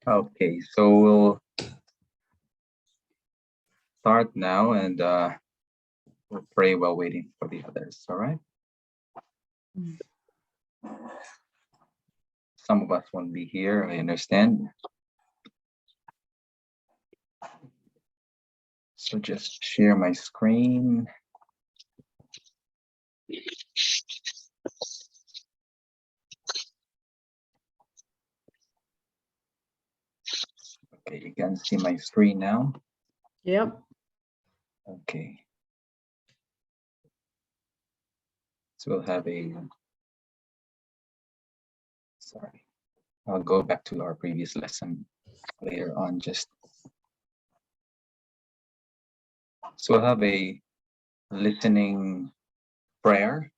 Okay, so we'll start now and we'll pray while waiting for the others, all right? Some of us won't be here, I understand. So just share my screen. Okay, you can see my screen now. Yep. Okay. So we'll have sorry, I'll go back to our previous lesson later on just. So we'll have a listening prayer.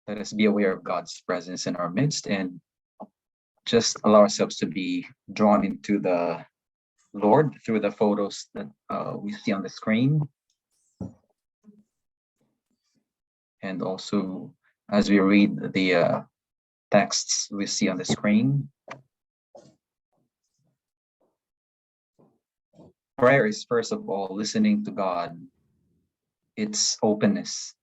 Let us be aware of God's presence in our midst and just allow ourselves to be drawn into the Lord through the photos that we see on the screen. And also as we read the texts we see on the screen. Prayer is first of all listening to God. It's openness.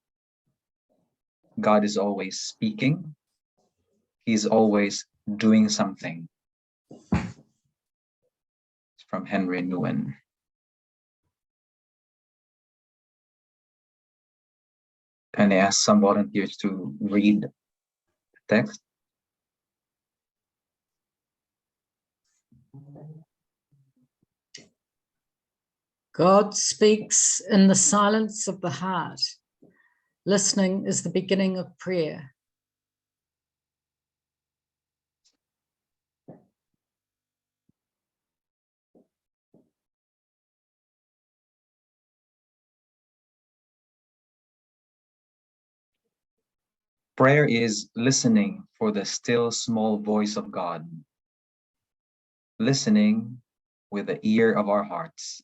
God is always speaking. He's always doing something. It's from Henry Nguyen. Can I ask some volunteers to read the text? God speaks in the silence of the heart. Listening is the beginning of prayer. Prayer is listening for the still small voice of God. Listening with the ear of our hearts.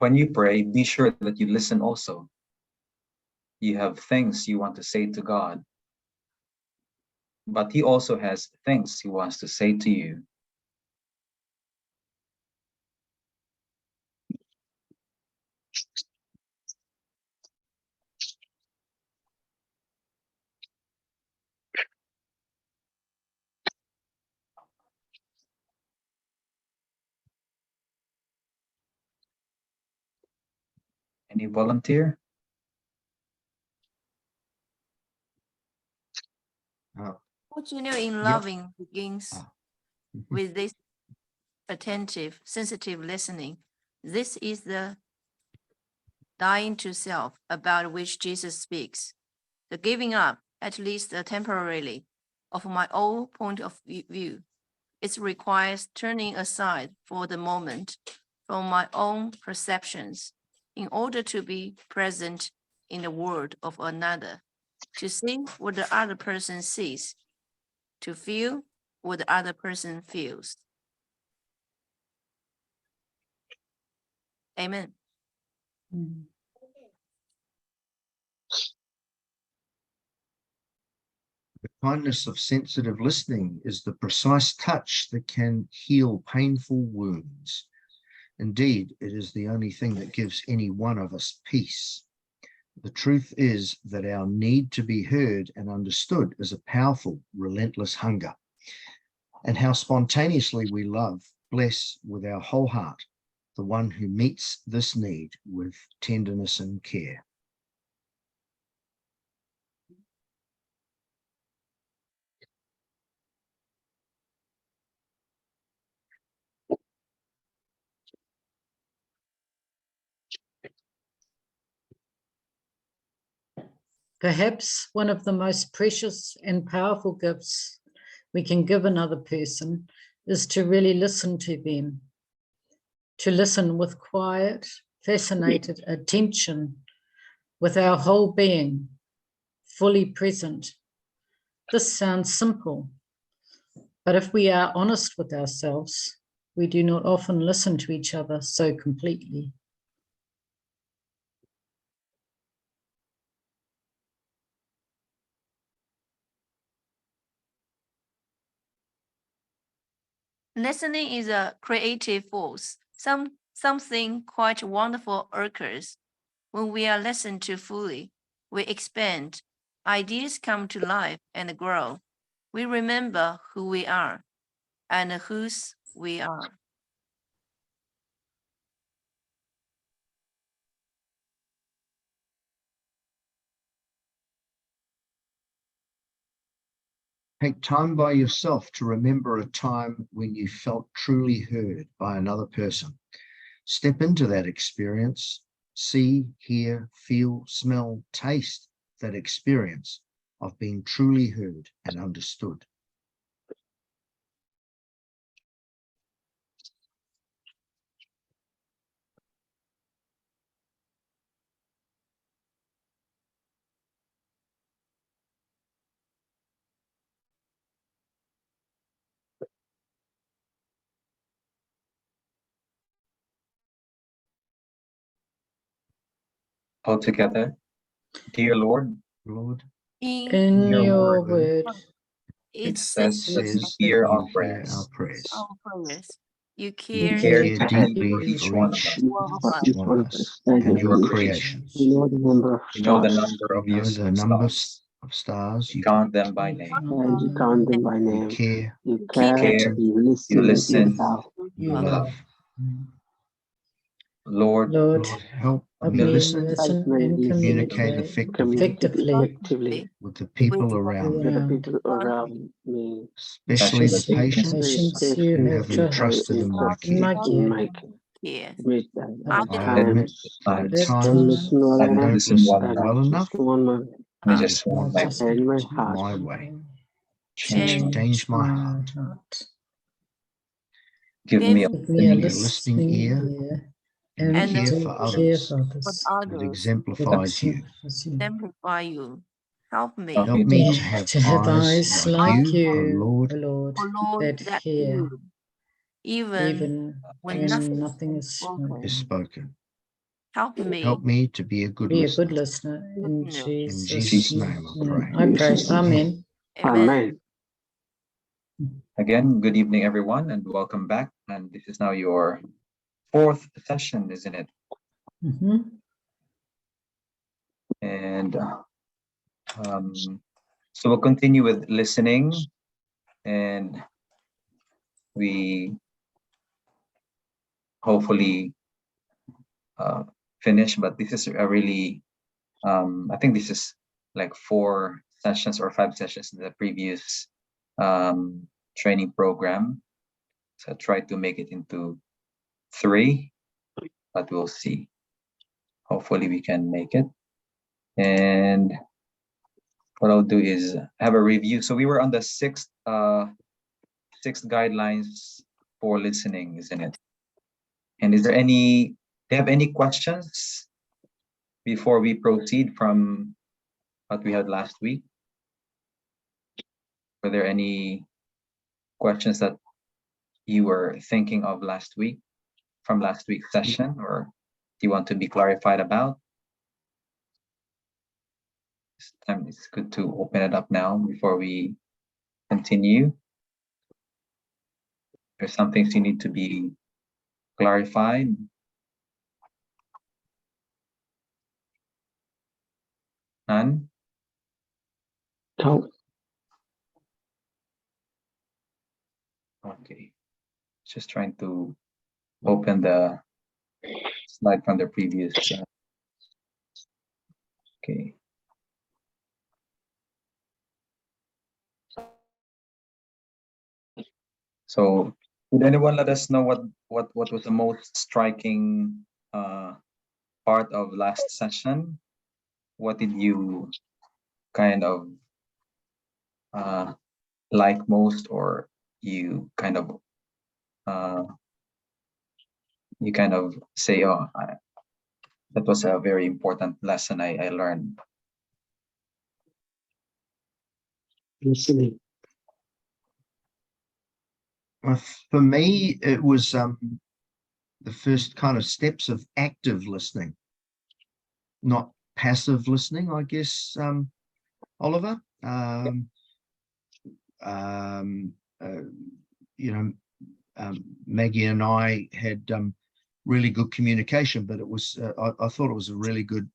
When you pray, be sure that you listen also. You have things you want to say to God, but He also has things He wants to say to you. Any volunteer? Continuing loving begins with this attentive, sensitive listening. This is the dying to self about which Jesus speaks. The giving up, at least temporarily, of my own point of view. It requires turning aside for the moment from my own perceptions in order to be present in the world of another, to see what the other person sees, to feel what the other person feels. Amen. The kindness of sensitive listening is the precise touch that can heal painful wounds. Indeed, it is the only thing that gives any one of us peace. The truth is that our need to be heard and understood is a powerful, relentless hunger. And how spontaneously we love, bless with our whole heart, the one who meets this need with tenderness and care. Perhaps one of the most precious and powerful gifts we can give another person is to really listen to them, to listen with quiet, fascinated attention, with our whole being fully present. This sounds simple, but if we are honest with ourselves, we do not often listen to each other so completely. Listening is a creative force. Something quite wonderful occurs when we are listened to fully. We expand, ideas come to life and grow. We remember who we are and whose we are. Take time by yourself to remember a time when you felt truly heard by another person. Step into that experience, see, hear, feel, smell, taste that experience of being truly heard and understood. All together. Dear Lord, Lord, In your your word, word, it says says that you says hear that our you hear prayers. our prayers. our prayers. You you care care care deeply deeply for each for one of each us. Each one of us and your creation. You know the number of You know the stars, number You of your know the number stars. of stars. You You count them by name. and you count them by you name. care, You You care, care, you you listen, listen, you love. you you love. love. Lord, Lord, Lord, help help me me listen, listen Help me and listen, communicate communicate effectively effectively with the people with around with me, the around, people around me. especially the especially especially the the patients patients you who have have entrusted in my in care. my In care. my care. midst at I At the I admit times the admit times I that listen well I I don't enough, don't listen well listen and enough. well enough. just want my I heart just want my just and my heart. my way. change. Change my heart. give me a Give me a listening ear. listening ear ear and and care to for care others for for others. that others, exemplifies you. exemplify you. Help me, Help Help me me Me to have to have eyes eyes like like you, O you, Lord, O Lord, O Lord, that that hear, you, even even when when nothing nothing is is spoken. is spoken. Help me, Help me to be a good be a good listener. listener. In listener. In Jesus' Jesus' name I name, pray. I pray. Jesus. Amen. Amen. Amen. Again, good evening, everyone, and welcome back. And this is now your fourth session, isn't it? Mhm. And so we'll continue with listening, and we hopefully finish. But this is a really, I think this is like 4 sessions or 5 sessions in the previous training program. So I tried to make it into 3, but we'll see. Hopefully we can make it. And what I'll do is have a review. So we were on the 6th guidelines for listening, isn't it? And is there any, do you have any questions before we proceed from what we had last week? Were there any questions that you were thinking of last week from last week's session, or do you want to be clarified about? This time it's good to open it up now before we continue. There's some things you need to be clarified. None? So, Okay. Just trying to open the slide from the previous. Okay. So, would anyone let us know what was the most striking part of last session? What did you kind of like most, or you kind of say, oh, that was a very important lesson I learned? Listening. For me, it was the first kind of steps of active listening, not passive listening, I guess, Oliver. You know, Maggie and I had really good communication, but it was I thought it was a really good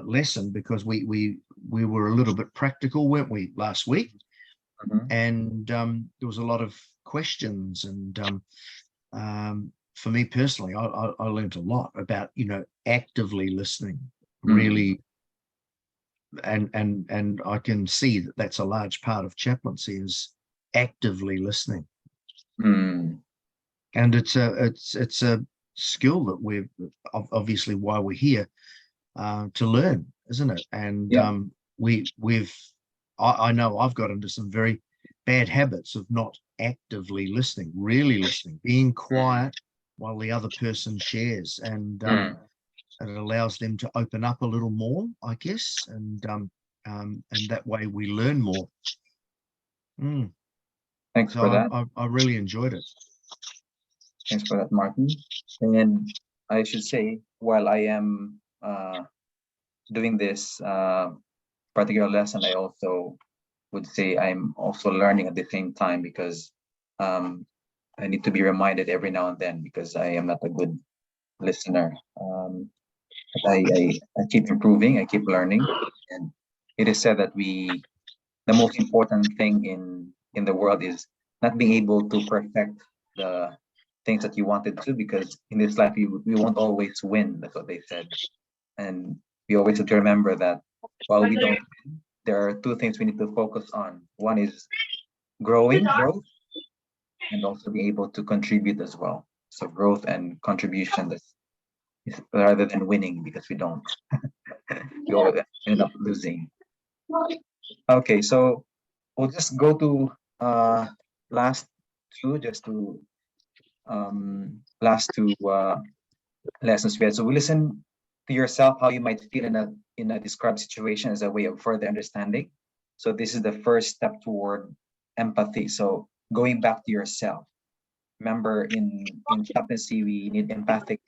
lesson, because we were a little bit practical, weren't we, last week? Mhm. And there was a lot of questions, and for me personally, I learned a lot about, you know, actively listening, really. And I can see that that's a large part of chaplaincy, is actively listening. Mm. And it's a skill that we're obviously why we're here to learn, isn't it? And Yeah. I know I've got into some very bad habits of not actively listening, really listening, being quiet while the other person shares, and it allows them to open up a little more, I guess, and that way we learn more. Thanks So for that. I really enjoyed it. Thanks for that, Martin. And I should say, while I am doing this particular lesson, I also would say I'm also learning at the same time, because I need to be reminded every now and then, because I am not a good listener. I keep improving, I keep learning, and it is said that the most important thing in the world is not being able to perfect the things that you wanted to, because in this life we won't always win. That's what they said, and we always have to remember that while we don't win, there are two things we need to focus on. One is growth, and also be able to contribute as well. So growth and contribution, rather than winning, because we don't. We always end up losing. Okay, so we'll just go to last two, just to last two lessons we had. So we listen to yourself, how you might feel in a described situation, as a way of further understanding. So this is the first step toward empathy. So going back to yourself. Remember, in chaplaincy, we need empathic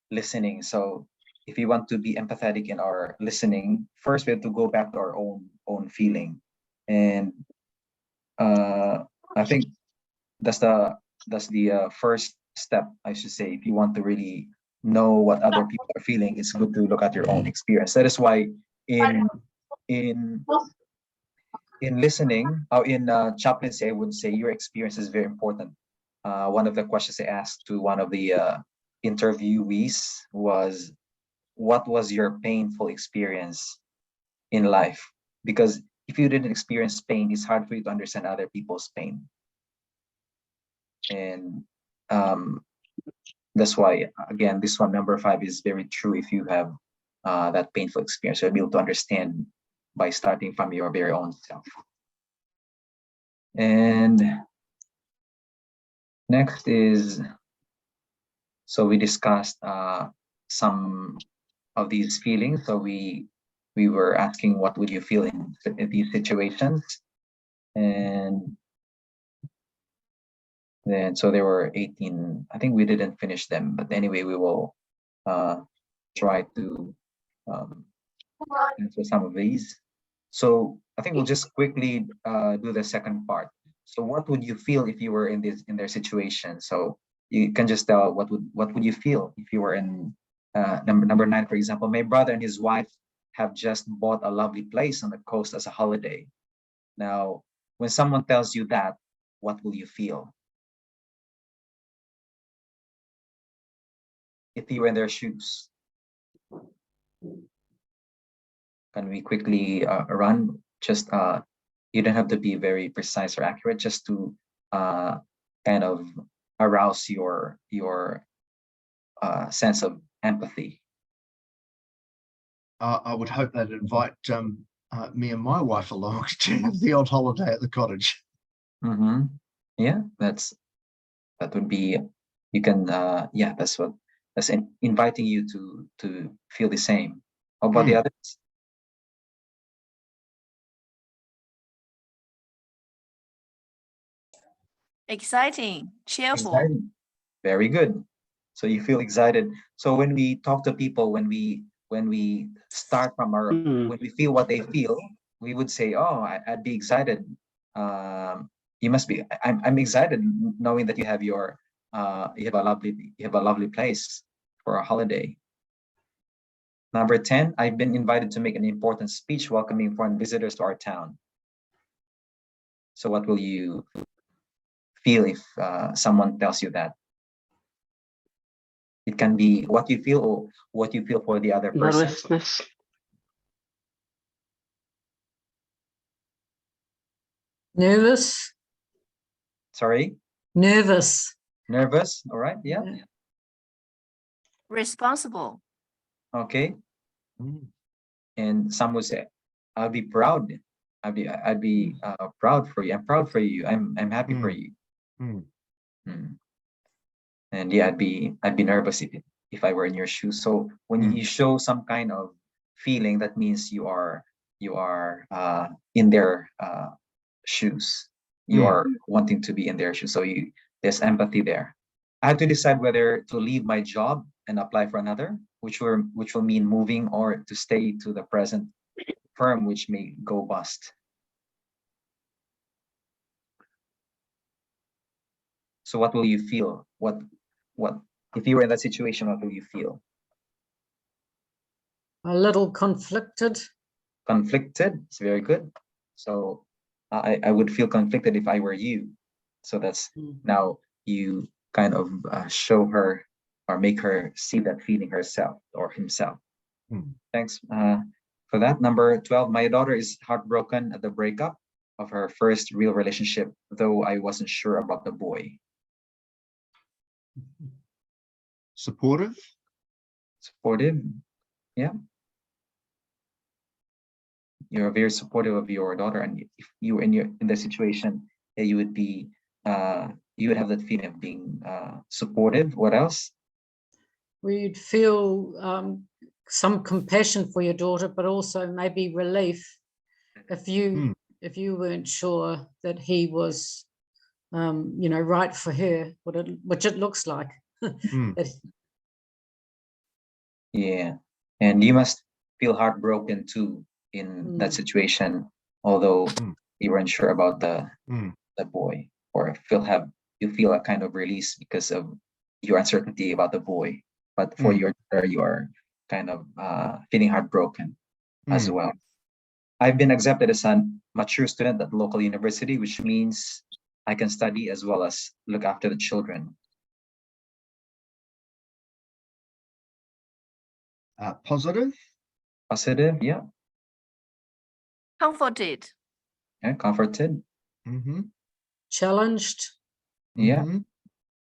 listening. So if you want to be empathetic in our listening, first we have to go back to our own feeling. And I think that's the first step, I should say. If you want to really know what other people are feeling, it's good to look at your own experience. That is why in in in listening, or in chaplaincy, I would say your experience is very important. One of the questions I asked to one of the interviewees was, what was your painful experience in life? Because if you didn't experience pain, it's hard for you to understand other people's pain. And that's why, again, this one, number 5, is very true. If you have that painful experience, you'll be able to understand by starting from your very own self. And next is, so we discussed some of these feelings. So we were asking, what would you feel in these situations? And then, so there were 18. I think we didn't finish them, but anyway, we will try to answer some of these. So I think we'll just quickly do the second part. So what would you feel if you were in their situation? So you can just tell, what would you feel if you were in number 9, for example. My brother and his wife have just bought a lovely place on the coast as a holiday. Now, when someone tells you that, what will you feel? If you were in their shoes, can we quickly run? Just you don't have to be very precise or accurate, just to kind of arouse your sense of empathy. I would hope they'd invite me and my wife along to have the odd holiday at the cottage. Yeah, that would be, you can, yeah, that's inviting you to feel the same. How about the others? Exciting, cheerful. Exciting. Very good. So you feel excited. So when we talk to people, when we start from our, when we feel what they feel, we would say, "Oh, I'd be excited." You must be. I'm excited knowing that you have you have a lovely place for a holiday. Number 10, I've been invited to make an important speech welcoming foreign visitors to our town. So what will you feel if someone tells you that? It can be what you feel or what you feel for the other person. Nervousness. Nervous. Sorry? Nervous. Nervous, all right, yeah. Responsible. Okay. And some would say, I'll be proud. I'd be proud for you. I'm proud for you. I'm happy for you. And yeah, I'd be nervous if I were in your shoes. So when you show some kind of feeling, that means you are in their shoes. You are wanting to be in their shoes. So there's empathy there. I had to decide whether to leave my job and apply for another, which will mean moving, or to stay to the present firm, which may go bust. So what will you feel? What if you were in that situation, what will you feel? A little conflicted. Conflicted. It's very good. So I would feel conflicted if I were you. So that's now you kind of show her or make her see that feeling herself or himself. Thanks for that. Number 12, my daughter is heartbroken at the breakup of her first real relationship, though I wasn't sure about the boy. Supportive. Supportive, yeah. You're very supportive of your daughter, and if you were in the situation, you would be you would have that feeling of being supportive. What else? We'd feel some compassion for your daughter, but also maybe relief if you weren't sure that he was right for her, which it looks like. Yeah, and you must feel heartbroken too in that situation, although you weren't sure about the boy, or you feel a kind of release because of your uncertainty about the boy. But for your daughter, you are kind of feeling heartbroken as well. I've been accepted as a mature student at the local university, which means I can study as well as look after the children. Positive. Positive, yeah. Comforted. Yeah, comforted. Challenged. Yeah.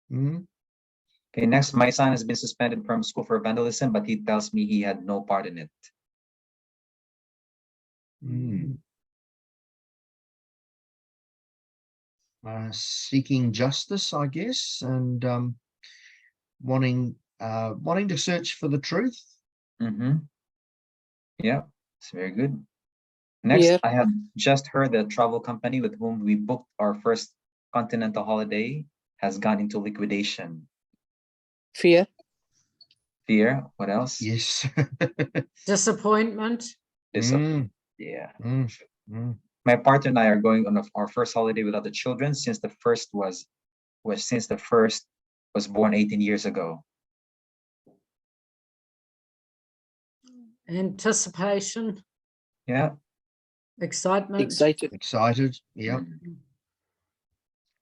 Okay, next, my son has been suspended from school for vandalism, but he tells me he had no part in it. Seeking justice, I guess, and wanting to search for the truth. Yeah, it's very good. Next, I have just heard that travel company with whom we booked our first continental holiday has gone into liquidation. Fear. Fear. What else? Yes. Disappointment. Yeah. My partner and I are going on our first holiday without the children since the first was born 18 years ago. Anticipation. Yeah. Excitement. Excited. Yeah.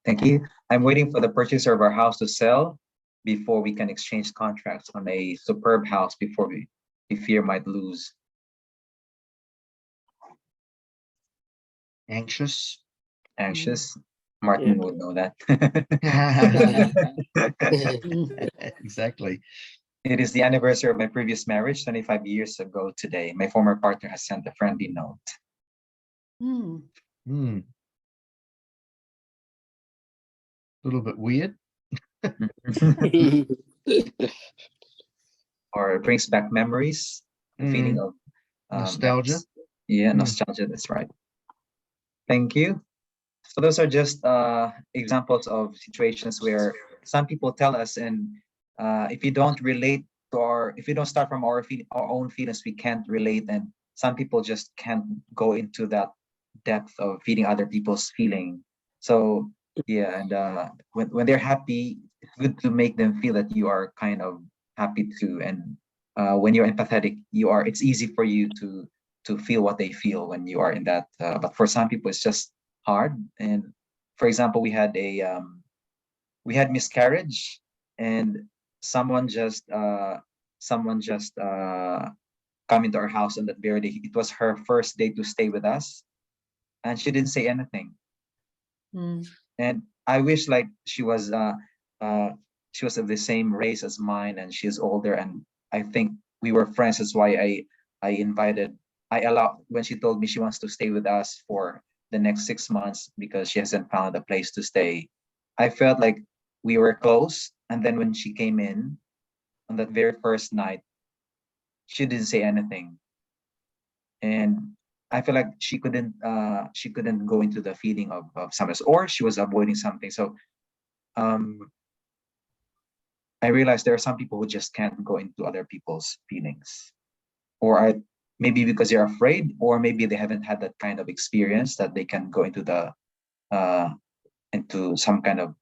Thank you. I'm waiting for the purchaser of our house to sell before we can exchange contracts on a superb house before we fear might lose. Anxious. Martin would know that. Exactly. It is the anniversary of my previous marriage, 25 years ago today. My former partner has sent a friendly note. Hmm. A little bit weird. Or it brings back memories, the feeling of Nostalgia. Yeah, nostalgia. That's right. Thank you. So those are just examples of situations where some people tell us, and if you don't relate to if you don't start from our own feelings, we can't relate. And some people just can't go into that depth of feeling other people's feeling. So yeah, and when they're happy, it's good to make them feel that you are kind of happy too. And when you're empathetic, it's easy for you to feel what they feel when you are in that. But for some people, it's just hard. And for example, we had miscarriage, and someone just come into our house on that very day. It was her first day to stay with us, and she didn't say anything. And I wish like she was of the same race as mine, and she's older, and I think we were friends. That's why I allowed, when she told me she wants to stay with us for the next 6 months because she hasn't found a place to stay. I felt like we were close, and then when she came in on that very first night, she didn't say anything, and I feel like she couldn't go into the feeling of something, or she was avoiding something. So I realized there are some people who just can't go into other people's feelings, or maybe because they're afraid, or maybe they haven't had that kind of experience that they can go into some kind of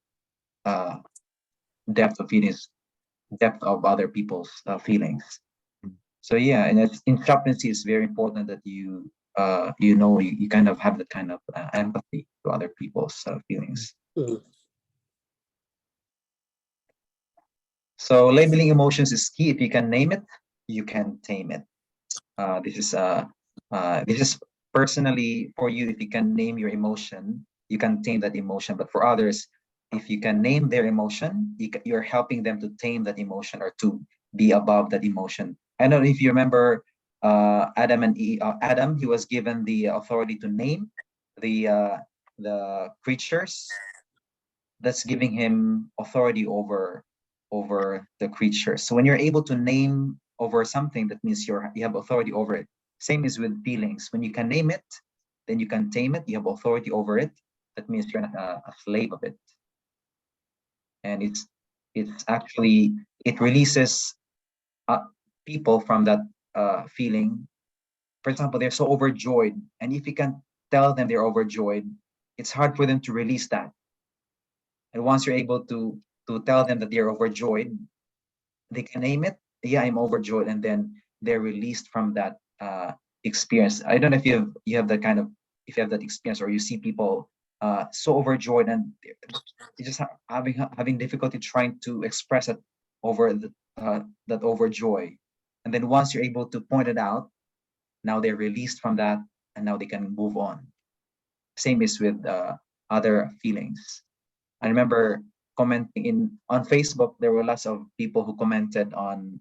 depth of feelings, depth of other people's feelings. So yeah, and in chaplaincy, it's very important that you kind of have that kind of empathy to other people's feelings. So labeling emotions is key. If you can name it, you can tame it. This is personally for you. If you can name your emotion, you can tame that emotion. But for others, if you can name their emotion, you're helping them to tame that emotion, or to be above that emotion. I don't know if you remember Adam and Eve. Adam, he was given the authority to name the creatures. That's giving him authority over the creatures. So when you're able to name over something, that means you have authority over it. Same is with feelings. When you can name it, then you can tame it. You have authority over it. That means you're not a slave of it. And it's actually, it releases people from that feeling. For example, they're so overjoyed, and if you can tell them they're overjoyed, it's hard for them to release that. And once you're able to tell them that they're overjoyed, they can name it. Yeah, I'm overjoyed, and then they're released from that experience. I don't know if you have that kind of, if you have that experience, or you see people so overjoyed, and they're just having difficulty trying to express it over that overjoy. And then once you're able to point it out, now they're released from that, and now they can move on. Same is with other feelings. I remember commenting on Facebook. There were lots of people who commented on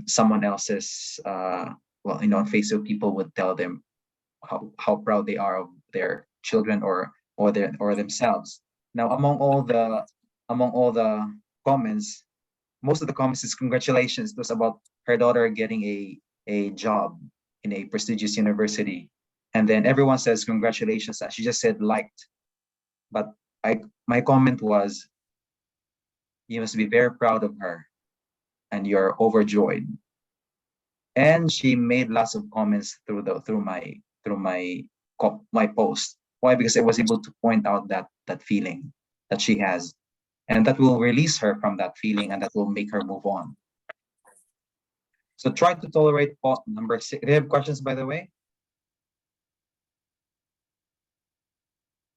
someone else's on Facebook. People would tell them how proud they are of their children, or themselves. Now among all the comments, most of the comments is congratulations. It was about her daughter getting a job in a prestigious university, and then everyone says congratulations, and she just said liked. But my comment was, you must be very proud of her, and you're overjoyed. And she made lots of comments through my post. Why? Because I was able to point out that feeling that she has, and that will release her from that feeling, and that will make her move on. So try to tolerate pause. Number 6. Do you have questions, by the way?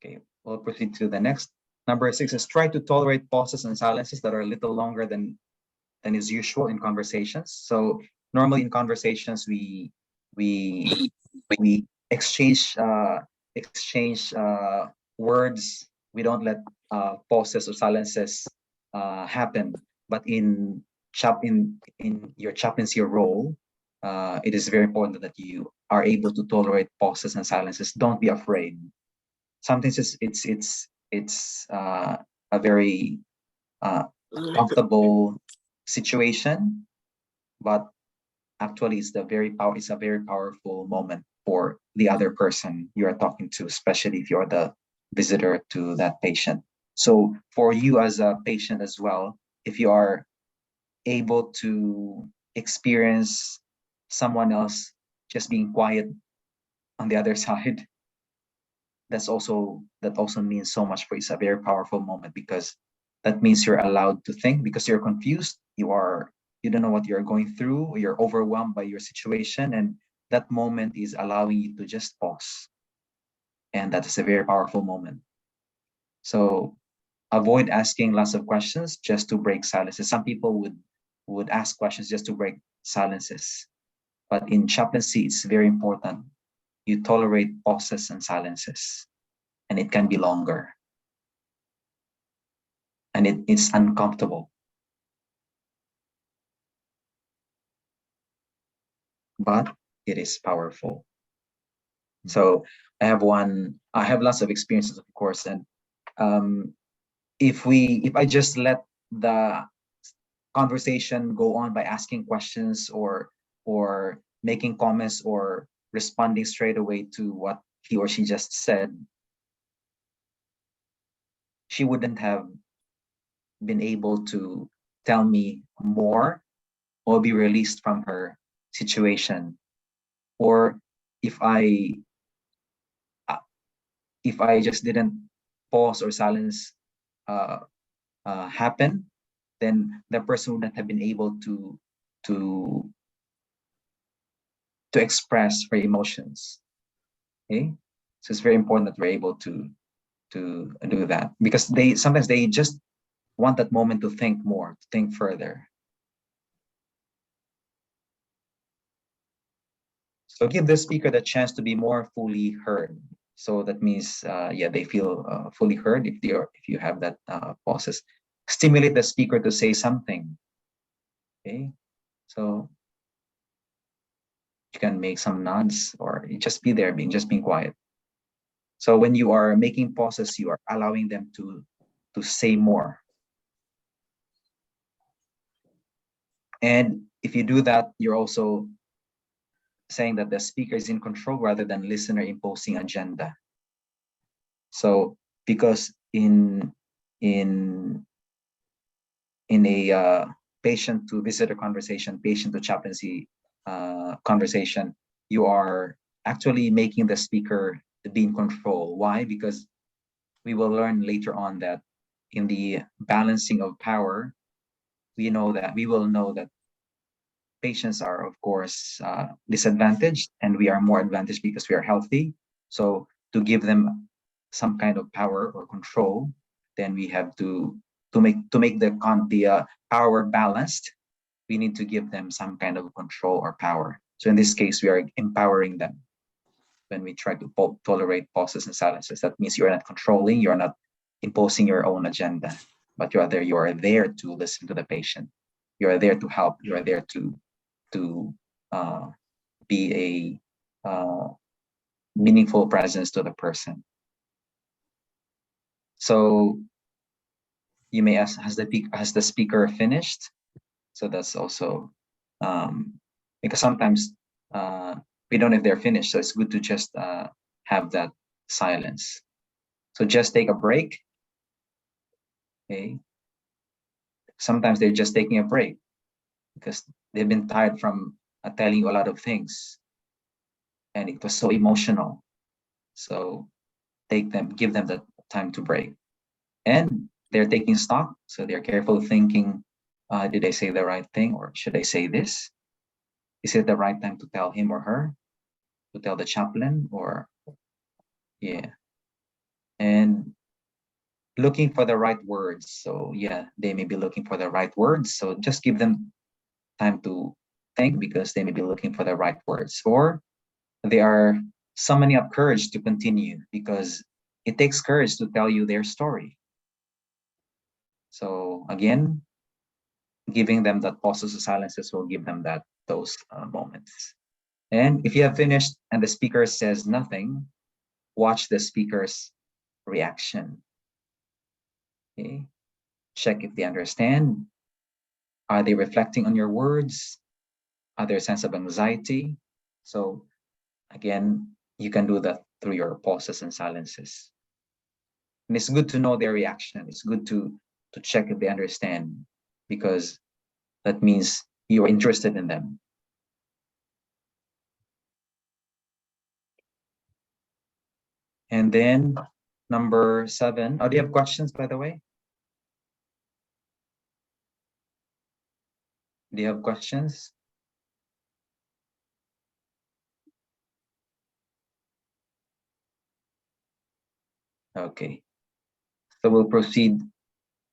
Okay, we'll proceed to the next. Number 6 is try to tolerate pauses and silences that are a little longer than is usual in conversations. So normally in conversations, we exchange words. We don't let pauses or silences happen. But in your chaplaincy role, it is very important that you are able to tolerate pauses and silences. Don't be afraid. Sometimes it's a very comfortable situation, but actually it's a very powerful moment for the other person you are talking to, especially if you're the visitor to that patient. So for you as a patient as well, if you are able to experience someone else just being quiet on the other side, that also means so much for you. It's a very powerful moment, because that means you're allowed to think, because you're confused, you don't know what you're going through, or you're overwhelmed by your situation, and that moment is allowing you to just pause. And that is a very powerful moment. So avoid asking lots of questions just to break silences. Some people would ask questions just to break silences, but in chaplaincy it's very important you tolerate pauses and silences, and it can be longer, and it's uncomfortable, but it is powerful. So I have lots of experiences, of course, and if I just let the conversation go on by asking questions or making comments or responding straight away to what he or she just said, she wouldn't have been able to tell me more or be released from her situation. Or if I just didn't pause or silence happen, then the person wouldn't have been able to express her emotions. Okay, so it's very important that we're able to do that, because sometimes they just want that moment to think more, to think further. So give the speaker the chance to be more fully heard. So that means, they feel fully heard if you have that pauses. Stimulate the speaker to say something. Okay, so you can make some nods, or you just be there, being quiet. So when you are making pauses, you are allowing them to say more. And if you do that, you're also saying that the speaker is in control rather than listener imposing agenda. So because in a patient to visitor conversation, patient to chaplaincy conversation, you are actually making the speaker to be in control. Why? Because we will learn later on that in the balancing of power, we will know that patients are, of course, disadvantaged, and we are more advantaged because we are healthy. So to give them some kind of power or control, then we have to make the power balanced. We need to give them some kind of control or power. So in this case, we are empowering them when we try to tolerate pauses and silences. That means you're not controlling, you're not imposing your own agenda, but you are there to listen to the patient. You are there to help. You are there to be a meaningful presence to the person. So you may ask, has the speaker finished? So that's also because sometimes we don't know if they're finished. So it's good to just have that silence. So just take a break. Okay. Sometimes they're just taking a break because they've been tired from telling you a lot of things, and it was so emotional. So give them the time to break, and they're taking stock. So they're careful thinking, did I say the right thing, or should I say this? Is it the right time to tell him or her, to tell the chaplain, or and looking for the right words. So they may be looking for the right words. So just give them time to think, because they may be looking for the right words, or they are summoning up courage to continue, because it takes courage to tell you their story. So again, giving them that pauses or silences will give them that those moments. And if you have finished and the speaker says nothing, watch the speaker's reaction. Okay. Check if they understand. Are they reflecting on your words? Are there a sense of anxiety? So again, you can do that through your pauses and silences. And it's good to know their reaction. It's good to check if they understand, because that means you're interested in them. And then number 7. Oh, do you have questions, by the way? Do you have questions? Okay. So we'll proceed.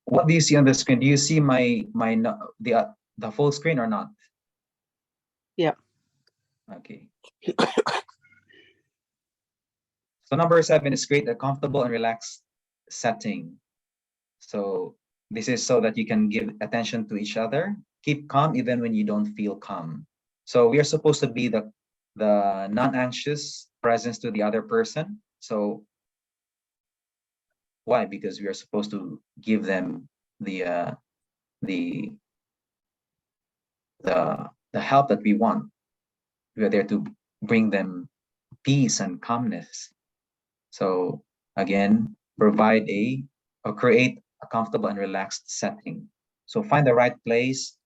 What do you see on the screen? Do you see the full screen or not? Yeah. Okay. So number 7 is create a comfortable and relaxed setting. So this is so that you can give attention to each other. Keep calm even when you don't feel calm. So we are supposed to be the non-anxious presence to the other person. So why? Because we are supposed to give them the help that we want. We are there to bring them peace and calmness. So again, create a comfortable and relaxed setting. So find the right place,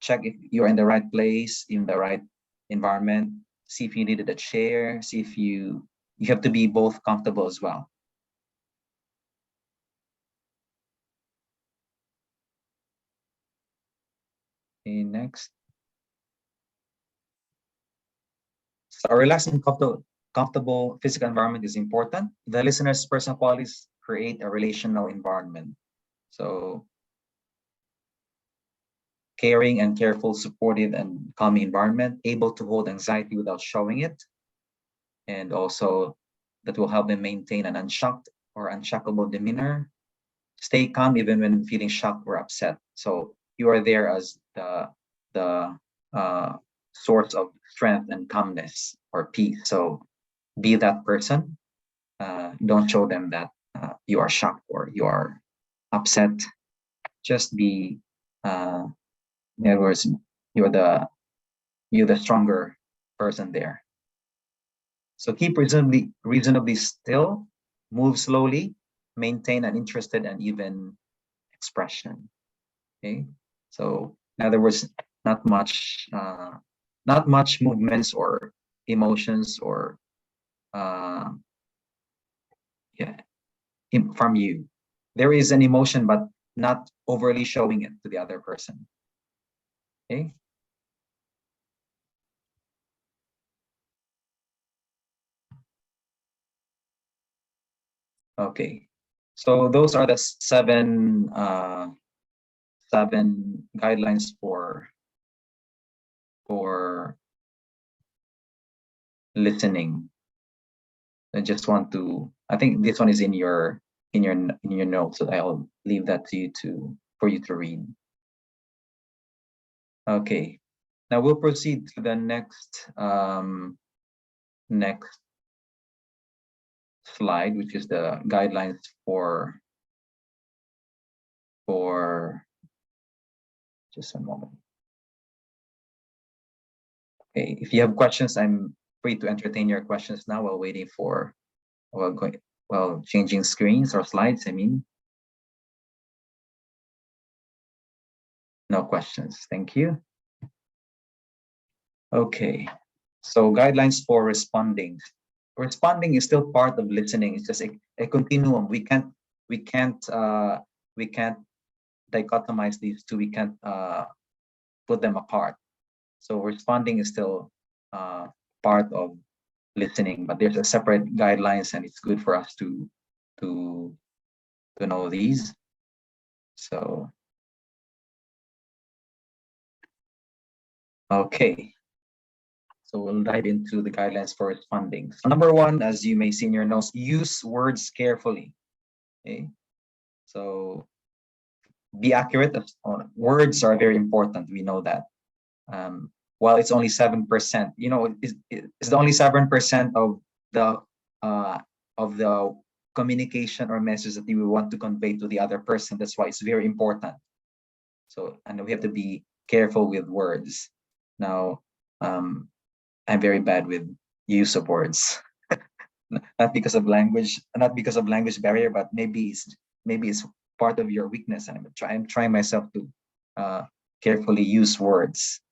check if you're in the right place, in the right environment, see if you needed a chair, see if you have to be both comfortable as well. Okay, next. So a relaxed and comfortable physical environment is important. The listener's personal qualities create a relational environment. So caring and careful, supportive and calming environment, able to hold anxiety without showing it. And also that will help them maintain an unshocked or unshockable demeanor. Stay calm even when feeling shocked or upset. So you are there as the source of strength and calmness or peace. So be that person. Don't show them that you are shocked or you are upset. Just be, in other words, you're the stronger person there. So keep reasonably still, move slowly, maintain an interested and even expression. Okay, so in other words, not much movements or emotions or from you. There is an emotion, but not overly showing it to the other person. Okay. Okay. So those are the seven guidelines for listening. I just want to. I think this one is in your notes, so I'll leave that to you for you to read. Okay. Now we'll proceed to the next slide, which is the guidelines for just a moment. Okay, if you have questions, I'm free to entertain your questions now while waiting for while changing screens or slides, I mean. No questions, thank you. Okay, so guidelines for responding. Responding is still part of listening. It's just a continuum. We can't dichotomize these two. We can't put them apart. So responding is still part of listening, but there's a separate guidelines, and it's good for us to know these. So okay. So we'll dive into the guidelines for responding. So number 1, as you may see in your notes, use words carefully. Okay. So be accurate. Words are very important. We know that. while it's only 7%. You know, it's the only 7% of the communication or message that you want to convey to the other person. That's why it's very important. So, and we have to be careful with words. Now, I'm very bad with use of words, not because of language barrier, but maybe it's part of your weakness, and I'm trying myself to carefully use words.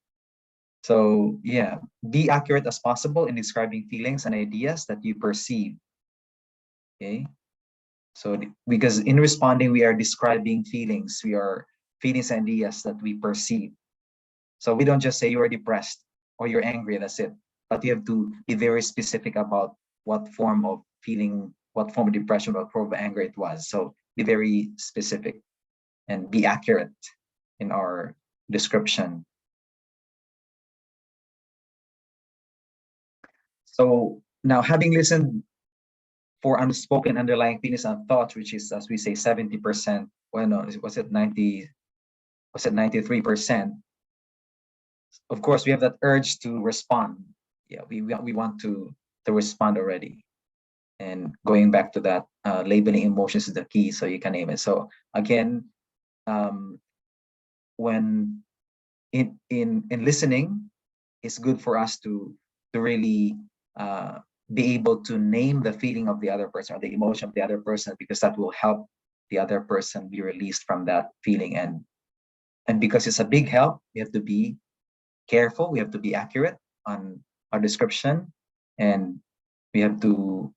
So yeah, be accurate as possible in describing feelings and ideas that you perceive. Okay. So because in responding, we are describing feelings, feelings and ideas that we perceive. So we don't just say you're depressed or you're angry, that's it. But you have to be very specific about what form of feeling, what form of depression, what form of anger it was. So be very specific and be accurate in our description. So now, having listened for unspoken underlying feelings and thoughts, which is, as we say, 70%, well, no, was it 93%? Of course, we have that urge to respond. Yeah, we want to respond already. And going back to that, labeling emotions is the key, so you can name it. So again, when in listening, it's good for us to really be able to name the feeling of the other person or the emotion of the other person, because that will help the other person be released from that feeling. And because it's a big help, we have to be careful, we have to be accurate on our description, and we have to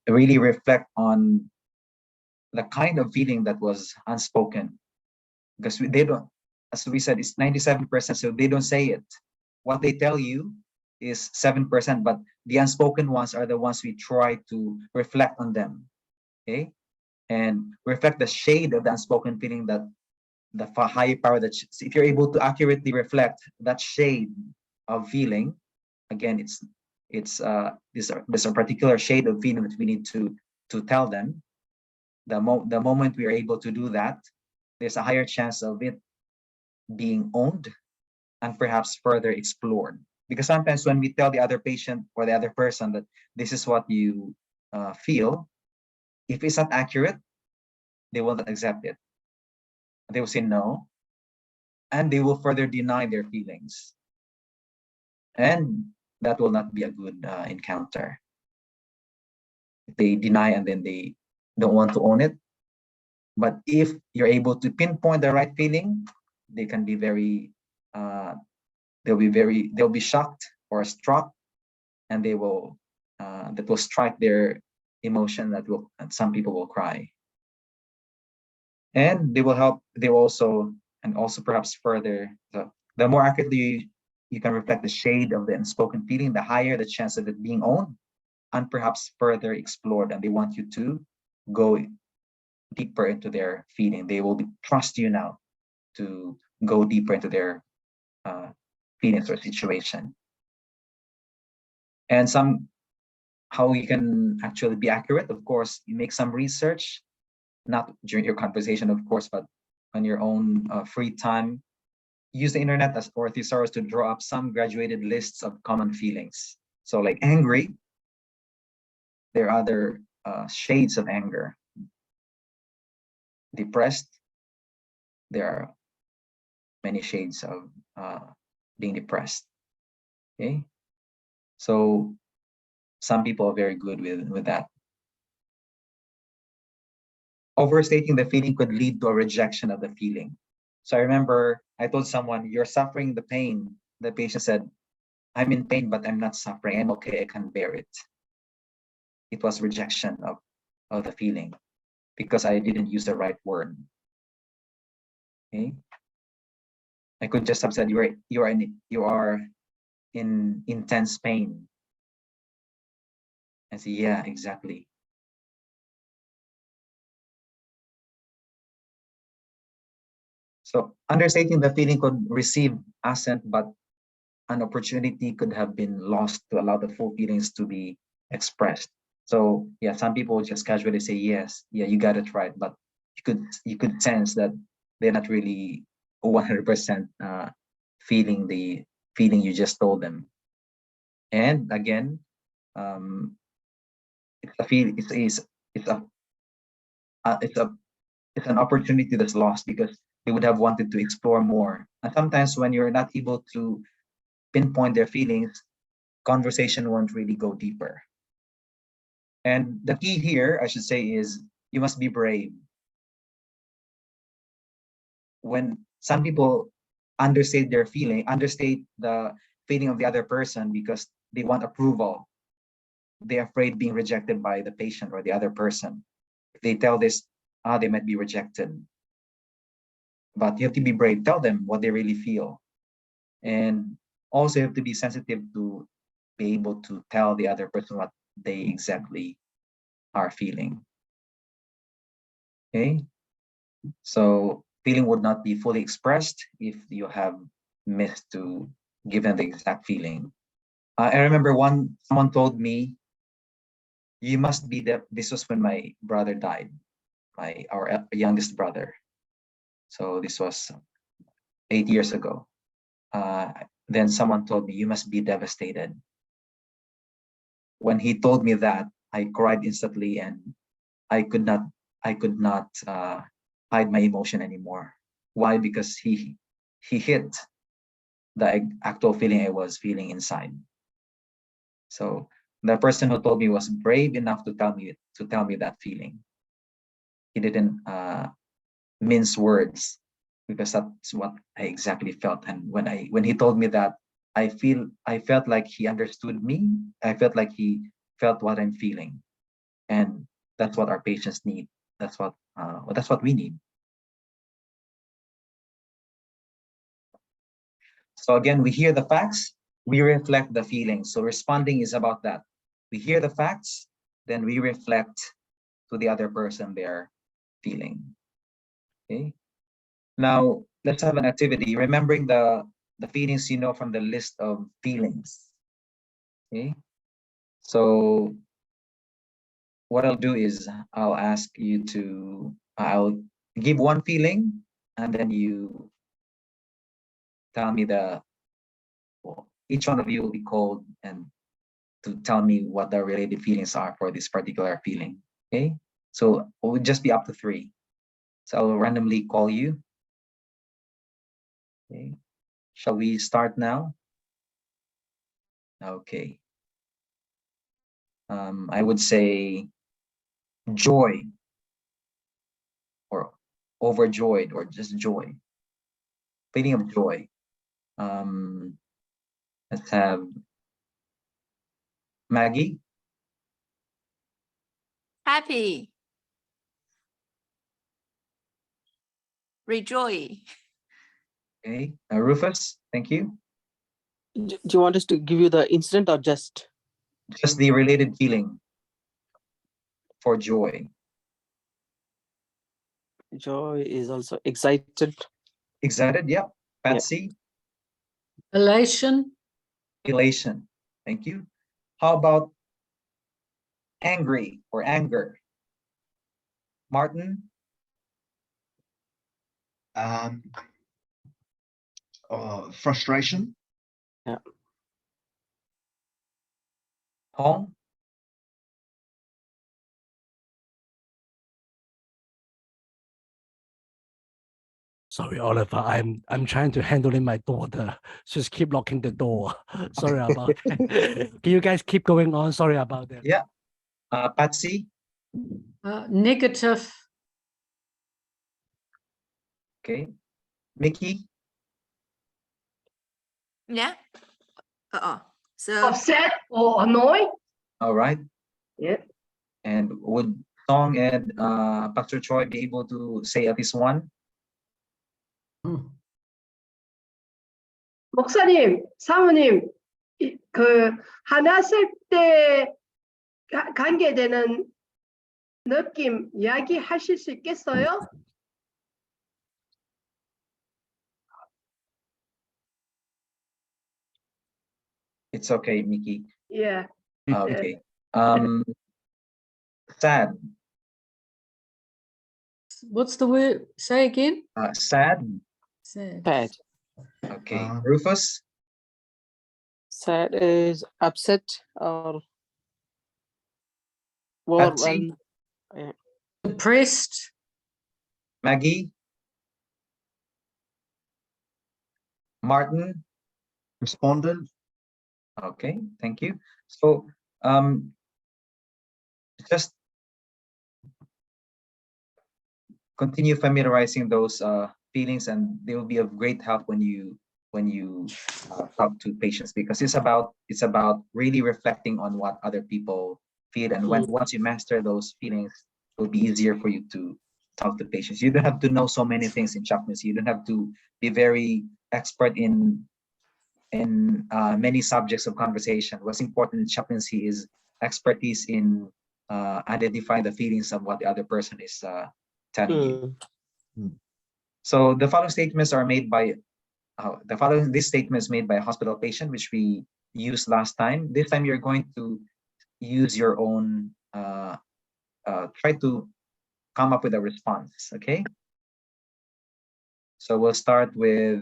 really reflect on the kind of feeling that was unspoken, because they don't, as we said, it's 97%, so they don't say it. What they tell you is 7%, but the unspoken ones are the ones we try to reflect on them, okay? And reflect the shade of the unspoken feeling, that the higher power, that if you're able to accurately reflect that shade of feeling, again, there's a particular shade of feeling that we need to tell them. The moment we are able to do that, there's a higher chance of it being owned and perhaps further explored. Because sometimes when we tell the other patient or the other person that this is what you feel, if it's not accurate, they will not accept it. They will say no, and they will further deny their feelings. And that will not be a good encounter. If they deny and then they don't want to own it. But if you're able to pinpoint the right feeling, they can be very, they'll be shocked or struck, and they will, that will strike their emotion, and some people will cry. And they will help, they will also, and also perhaps further, the more accurately you can reflect the shade of the unspoken feeling, the higher the chance of it being owned and perhaps further explored. And they want you to go deeper into their feeling. They will trust you now to go deeper into their feelings or situation. And how you can actually be accurate, of course, you make some research, not during your conversation, of course, but on your own free time. Use the internet or thesaurus to draw up some graduated lists of common feelings. So like angry, there are other shades of anger. Depressed, there are many shades of being depressed. Okay, so some people are very good with that. Overstating the feeling could lead to a rejection of the feeling. So I remember I told someone, you're suffering the pain. The patient said, I'm in pain, but I'm not suffering. I'm okay, I can bear it. It was rejection of the feeling because I didn't use the right word. Okay, I could just have said you are in intense pain. I say, yeah, exactly. So understating the feeling could receive assent, but an opportunity could have been lost to allow the full feelings to be expressed. So yeah, some people just casually say, yes, yeah, you got it right, but you could sense that they're not really 100% feeling feeling you just told them. And again, it's a feel. It's an opportunity that's lost because they would have wanted to explore more. And sometimes when you're not able to pinpoint their feelings, conversation won't really go deeper. And the key here, I should say, is you must be brave. When some people understate the feeling of the other person because they want approval, they're afraid being rejected by the patient or the other person. If they tell this, they might be rejected. But you have to be brave. Tell them what they really feel. And also you have to be sensitive to be able to tell the other person what they exactly are feeling. Okay? So feeling would not be fully expressed if you have missed to give them the exact feeling. I remember someone told me, you must be this was when my brother died, our youngest brother. So this was 8 years ago. Then someone told me, you must be devastated. When he told me that, I cried instantly, and I could not hide my emotion anymore. Why? Because he hit the actual feeling I was feeling inside. So the person who told me was brave enough to tell me that feeling. He didn't mince words, because that's what I exactly felt. And when he told me that, I felt like he understood me. I felt like he felt what I'm feeling, and that's what our patients need. That's what we need. So again, we hear the facts, we reflect the feelings. So responding is about that. We hear the facts, then we reflect to the other person their feeling. Okay. Now let's have an activity, remembering the feelings you know from the list of feelings. Okay. So what I'll do is I'll give one feeling, and then you tell me each one of you will be called and to tell me what the related feelings are for this particular feeling. Okay. So it will just be up to 3. So I'll randomly call you. Okay. Shall we start now? Okay. I would say joy, or overjoyed, or just joy. Feeling of joy. Let's have Maggie. Happy. Rejoice. Okay. Rufus, thank you. Do you want us to give you the incident or just the related feeling for joy? joy is also excited? Excited, yep. Patsy? Elation. Elation. Thank you. How about angry or anger? Martin? Frustration. Yeah. Hong? Sorry, Oliver. I'm trying to handle my daughter. Just keep locking the door. Sorry about that. Can you guys keep going on? Sorry about that. Yeah. Patsy? Negative. Okay. Mickey? Yeah. So Upset or annoyed? All right. Yeah. And would Song and Pastor Choi be able to say at least one? 목사님, 사모님, 하나 쓸 때 관계되는 느낌 이야기하실 수 있겠어요? It's okay, Mickey. Yeah. Okay. Sad. What's the word? Say again. Sad. Sad. Bad. Okay. Rufus? Sad is upset or Patsy, overwhelmed. Depressed, Maggie, Martin. Respondent. Okay, thank you. So just continue familiarizing those feelings, and they will be of great help when you talk to patients, because it's about really reflecting on what other people feel, and once you master those feelings, it will be easier for you to talk to patients. You don't have to know so many things in chaplaincy. You don't have to be very expert in many subjects of conversation. What's important in chaplaincy is expertise in identifying the feelings of what the other person is telling you. So the following statements are made by this statement is made by a hospital patient, which we used last time. This time you're going to use your own, try to come up with a response, okay? So we'll start with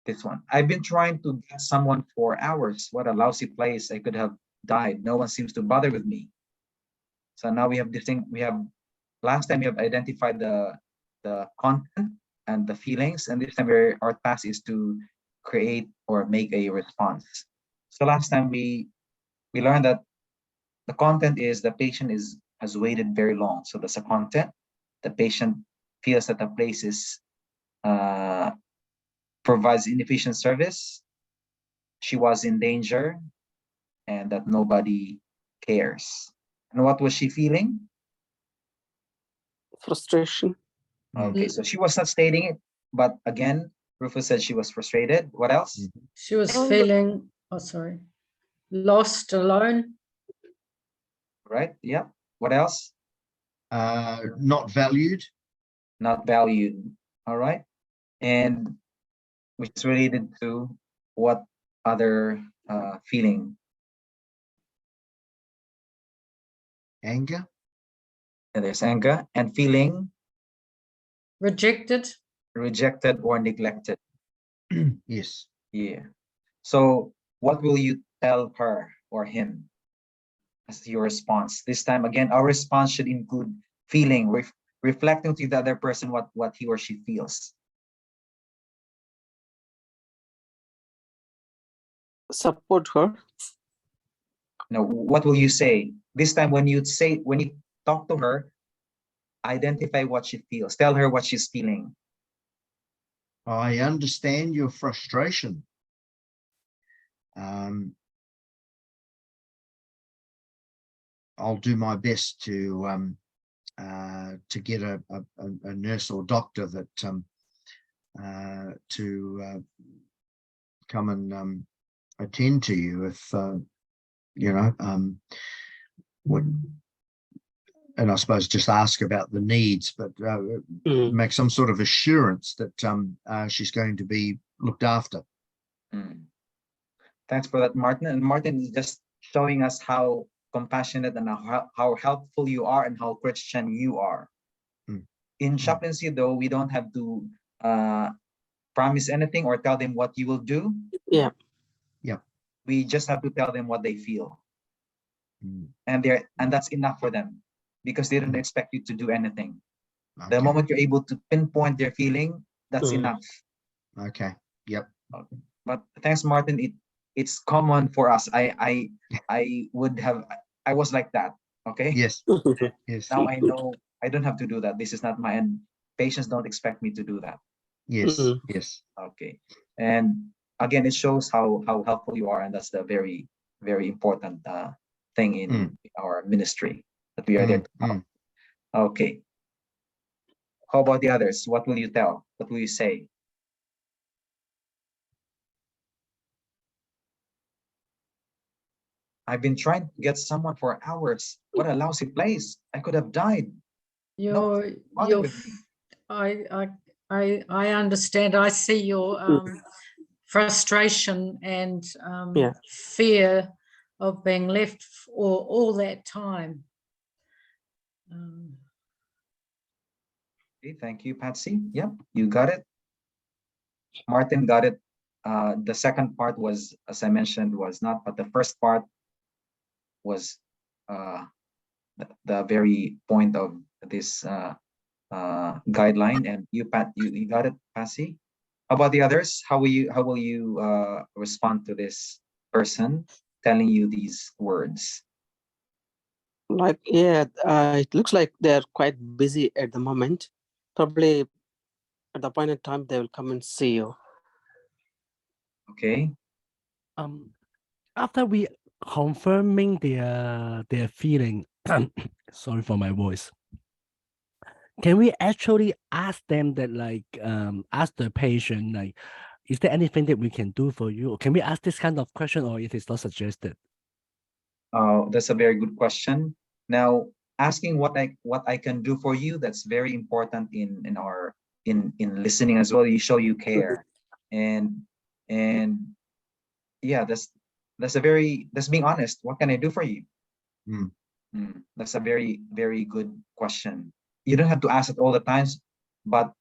this one. I've been trying to get someone for hours. What a lousy place. I could have died. No one seems to bother with me. So now we have this thing. Last time we have identified the content and the feelings, and this time our task is to create or make a response. So last time we learned that the content is the patient has waited very long. So that's a content. The patient feels that the place is provides inefficient service. She was in danger, and that nobody cares. And what was she feeling? Frustration. Okay, so she was not stating it, but again, Rufus said she was frustrated. What else? she was feeling, lost, alone. Right, yeah. What else? Not valued. Not valued. All right. And which is related to what other feeling? Anger. And there's anger and feeling Rejected. rejected or neglected. Yes. Yeah. So what will you tell her or him as your response? This time again, our response should include feeling, reflecting to the other person what he or she feels. Support her. Now, what will you say? This time when you talk to her, identify what she feels. Tell her what she's feeling. I understand your frustration. I'll do my best to get a nurse or doctor that to come and attend to you if and I suppose just ask about the needs, but make some sort of assurance that she's going to be looked after. Thanks for that, Martin. And Martin is just showing us how compassionate and how helpful you are and how Christian you are. In chaplaincy, though, we don't have to promise anything or tell them what you will do. Yeah. We just have to tell them what they feel. And that's enough for them, because they don't expect you to do anything. Okay. The moment you're able to pinpoint their feeling, that's enough. Okay. Yep. Okay. But thanks, Martin. It's common for us. I was like that. Okay. Yes. Yes. Now I know I don't have to do that. This is not my end. Patients don't expect me to do that. Yes. Yes. Okay. And again, it shows how helpful you are, and that's the very, very important thing in our ministry, that we are there to help. Okay. How about the others? What will you tell? What will you say? I've been trying to get someone for hours. What a lousy place. I could have died. I understand. I see your frustration and fear of being left for all that time. Okay, thank you, Patsy. Yep, you got it. Martin got it the second part was, as I mentioned, was not, but the first part was the very point of this guideline. And you got it, Passy. How about the others? How will you respond to this person telling you these words? Like, yeah, it looks like they're quite busy at the moment. Probably at the point in time they will come and see you. Okay. After we confirming their feeling, sorry for my voice. Can we actually ask them that, like, ask the patient, like, is there anything that we can do for you? Or can we ask this kind of question, or it is not suggested? That's a very good question. Now, asking what I can do for you, that's very important in listening as well. You show you care, and yeah, that's being honest. What can I do for you? That's a very, very good question. You don't have to ask it all the times, but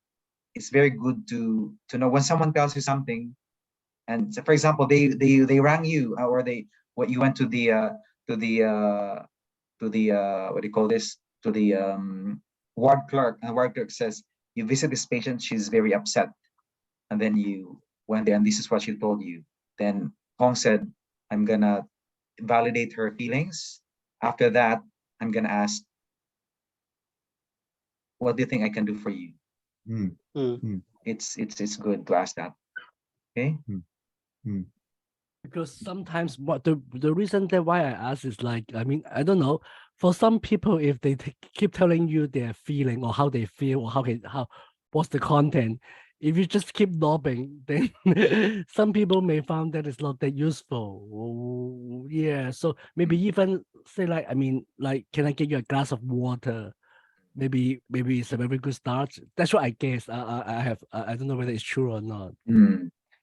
it's very good to know when someone tells you something. And so, for example, they rang you, or what you went to the what do you call this, to the ward clerk, and the ward clerk says, you visit this patient, she's very upset, and then you went there and this is what she told you. Then Hong said, I'm gonna validate her feelings. After that, I'm gonna ask, what do you think I can do for you? It's good to ask that. Okay. Because sometimes what the reason that why I ask is, like, I mean, I don't know, for some people, if they keep telling you their feeling or how they feel or how what's the content, if you just keep nodding, then some people may find that it's not that useful. Oh, yeah, so maybe even say, like, I mean, like, can I get you a glass of water? Maybe it's a very good start. That's what I guess. I don't know whether it's true or not.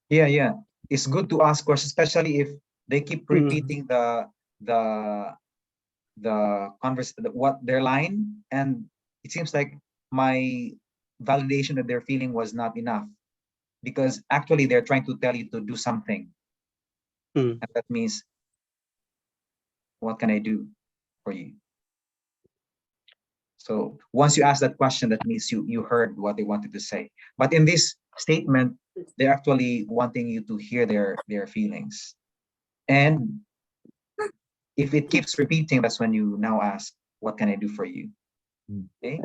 Yeah. It's good to ask questions, especially if they keep repeating the what their line, and it seems like my validation of their feeling was not enough, because actually they're trying to tell you to do something, and that means, what can I do for you? So once you ask that question, that means you heard what they wanted to say. But in this statement, they're actually wanting you to hear their feelings. And if it keeps repeating, that's when you now ask, what can I do for you? Okay.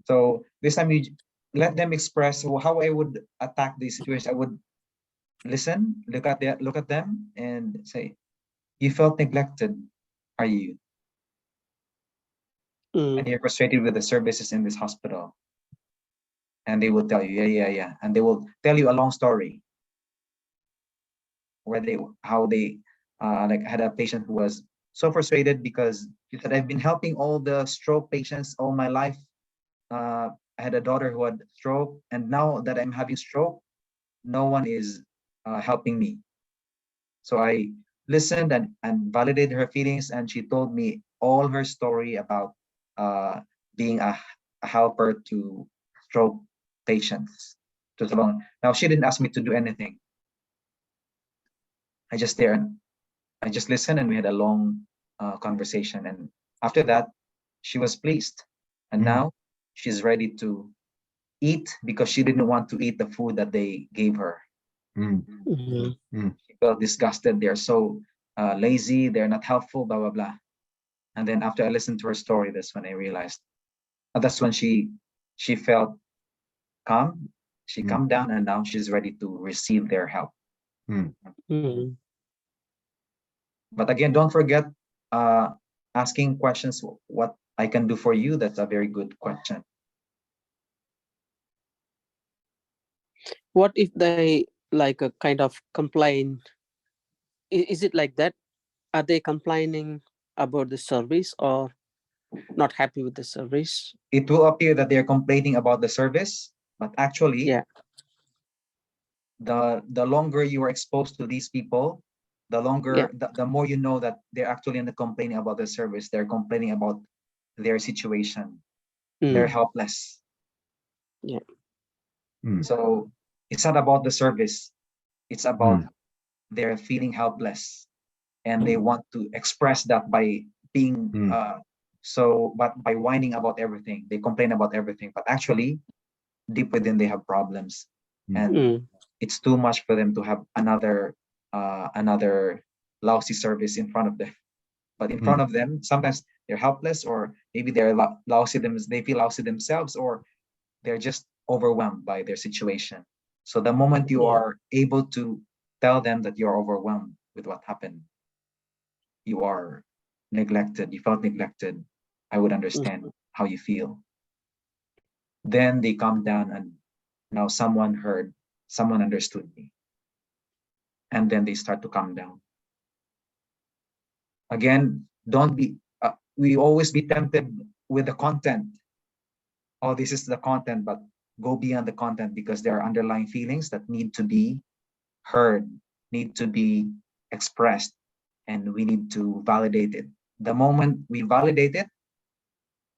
So this time you let them express how I would attack the situation. I would listen, look at them and say, you felt neglected, are you? And you're frustrated with the services in this hospital. And they will tell you, yeah. And they will tell you a long story where how they like had a patient who was so frustrated because he said, I've been helping all the stroke patients all my life. I had a daughter who had stroke, and now that I'm having stroke, no one is helping me. So I listened and validated her feelings, and she told me all her story about being a helper to stroke patients. Now she didn't ask me to do anything. I just listened, and we had a long conversation. And after that, she was pleased, and now she's ready to eat, because she didn't want to eat the food that they gave her. She felt disgusted. They're so lazy. They're not helpful. Blah blah blah. And then after I listened to her story, that's when I realized. That's when she felt calm. She calmed down, and now she's ready to receive their help. But again, don't forget asking questions. What I can do for you? That's a very good question. What if they like a kind of complain? Is it like that? Are they complaining about the service or not happy with the service? It will appear that they're complaining about the service, but actually, the longer you are exposed to these people, the longer, the more you know that they're actually not complaining about the service. They're complaining about their situation. They're helpless. Yeah. So it's not about the service. It's about they're feeling helpless, and they want to express that by being but by whining about everything. They complain about everything, but actually deep within they have problems, and it's too much for them to have another lousy service in front of them. But in front of them, sometimes they're helpless, or maybe they're lousy they feel lousy themselves, or they're just overwhelmed by their situation. So the moment you are able to tell them that you're overwhelmed with what happened, you are neglected, you felt neglected, I would understand how you feel. Then they calm down, and now someone heard, someone understood me. And then they start to calm down. Again, don't be, we always be tempted with the content. Oh, this is the content, but go beyond the content, because there are underlying feelings that need to be heard, need to be expressed, and we need to validate it. The moment we validate it,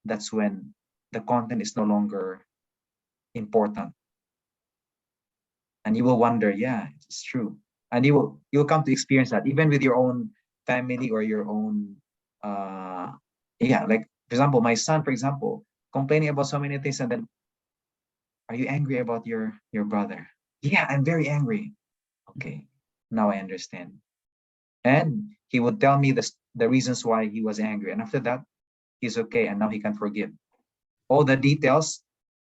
that's when the content is no longer important. And you will wonder, yeah, it's true. And you'll come to experience that even with your own family or your own like, for example, my son, for example, complaining about so many things, and then, are you angry about your brother? Yeah, I'm very angry. Okay, now I understand. And he would tell me the reasons why he was angry, and after that, he's okay, and now he can forgive. All the details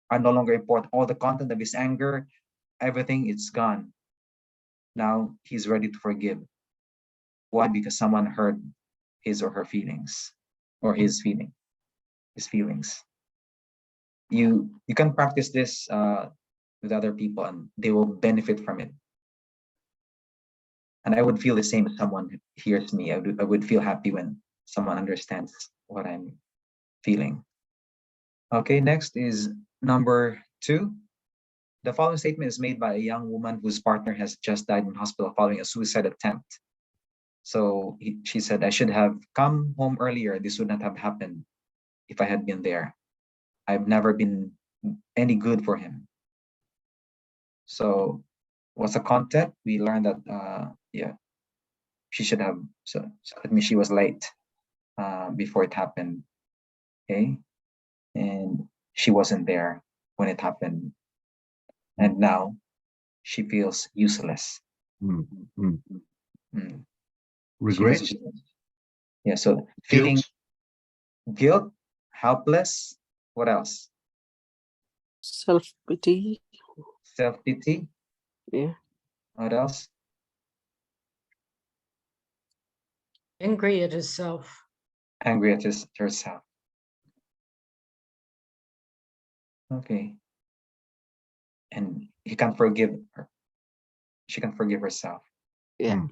are no longer important. All the content of his anger, everything, it's gone. Now he's ready to forgive. Why? Because someone heard his or her feelings, or his feelings. You can practice this with other people, and they will benefit from it. And I would feel the same if someone hears me. I would feel happy when someone understands what I'm feeling. Okay, next is number 2. The following statement is made by a young woman whose partner has just died in hospital following a suicide attempt. So she said, I should have come home earlier. This would not have happened if I had been there. I've never been any good for him. So what's the content? We learned that, she should have, so that means she was late before it happened. Okay. And she wasn't there when it happened. And now she feels useless. Regret. Yeah, so feeling guilt, helpless. What else? Self-pity. Self-pity. Yeah. What else? Angry at herself. Angry at herself. Okay. And he can forgive her. She can forgive herself. Yeah.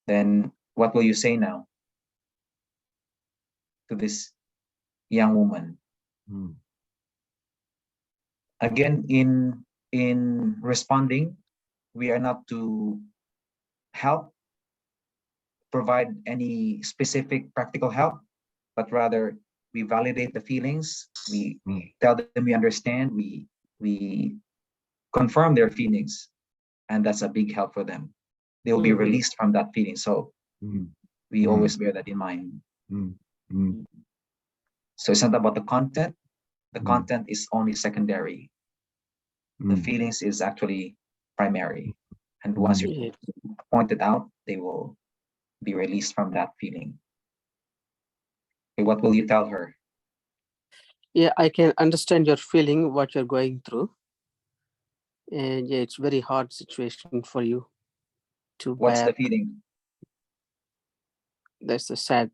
Then what will you say now to this young woman? Again, in responding, we are not to help, provide any specific practical help, but rather we validate the feelings. We tell them we understand. We confirm their feelings, and that's a big help for them. They will be released from that feeling. So we always bear that in mind. So it's not about the content. The content is only secondary. The feelings is actually primary. And once you point it out, they will be released from that feeling. Okay, what will you tell her? Yeah, I can understand your feeling, what you're going through. And yeah, it's very hard situation for you to What's bear. the feeling? That's the sad.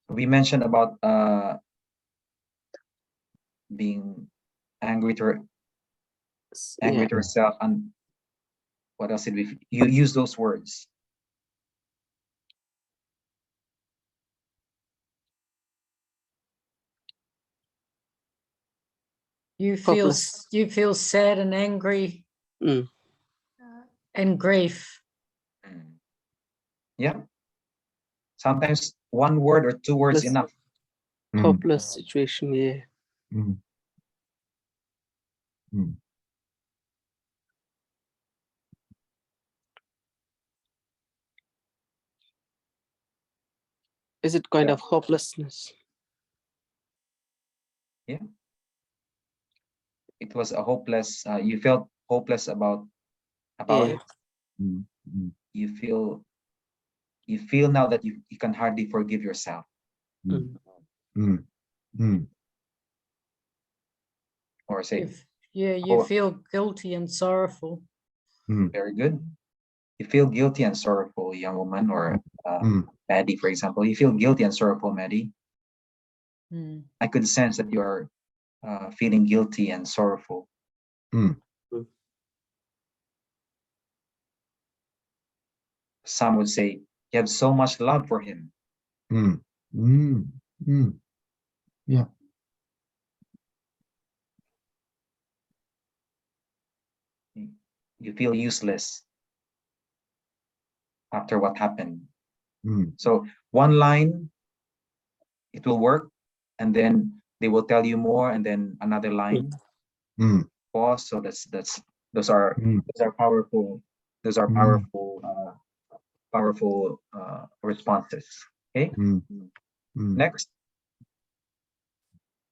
We mentioned about being angry to herself, and what else did you use those words? You feel sad and angry and grief. Yeah. Sometimes one word or two words enough. hopeless situation. Yeah. Mm. Mm. Is it kind Yeah. of hopelessness? Yeah. It was a hopeless, you felt hopeless about Yeah. it. Mm. Mm. You feel now that you can hardly forgive yourself. Mm. Mm. Mm. Mm. Or say, You Oh. feel guilty and sorrowful. Mm. very good. You feel guilty and sorrowful, young woman, or Maddie, for example. You feel guilty and sorrowful, Maddie. Mm. I could sense that you're feeling guilty and sorrowful. Mm. Some would say you have so much love for him. Mm. Mm. Mm. Yeah. You feel useless after what happened. Mm. So one line, it will work, and then they will tell you more, and then another line, Mm. pause. So those are Mm. powerful. Those are Mm. powerful responses. Okay. Mm. Mm. Next.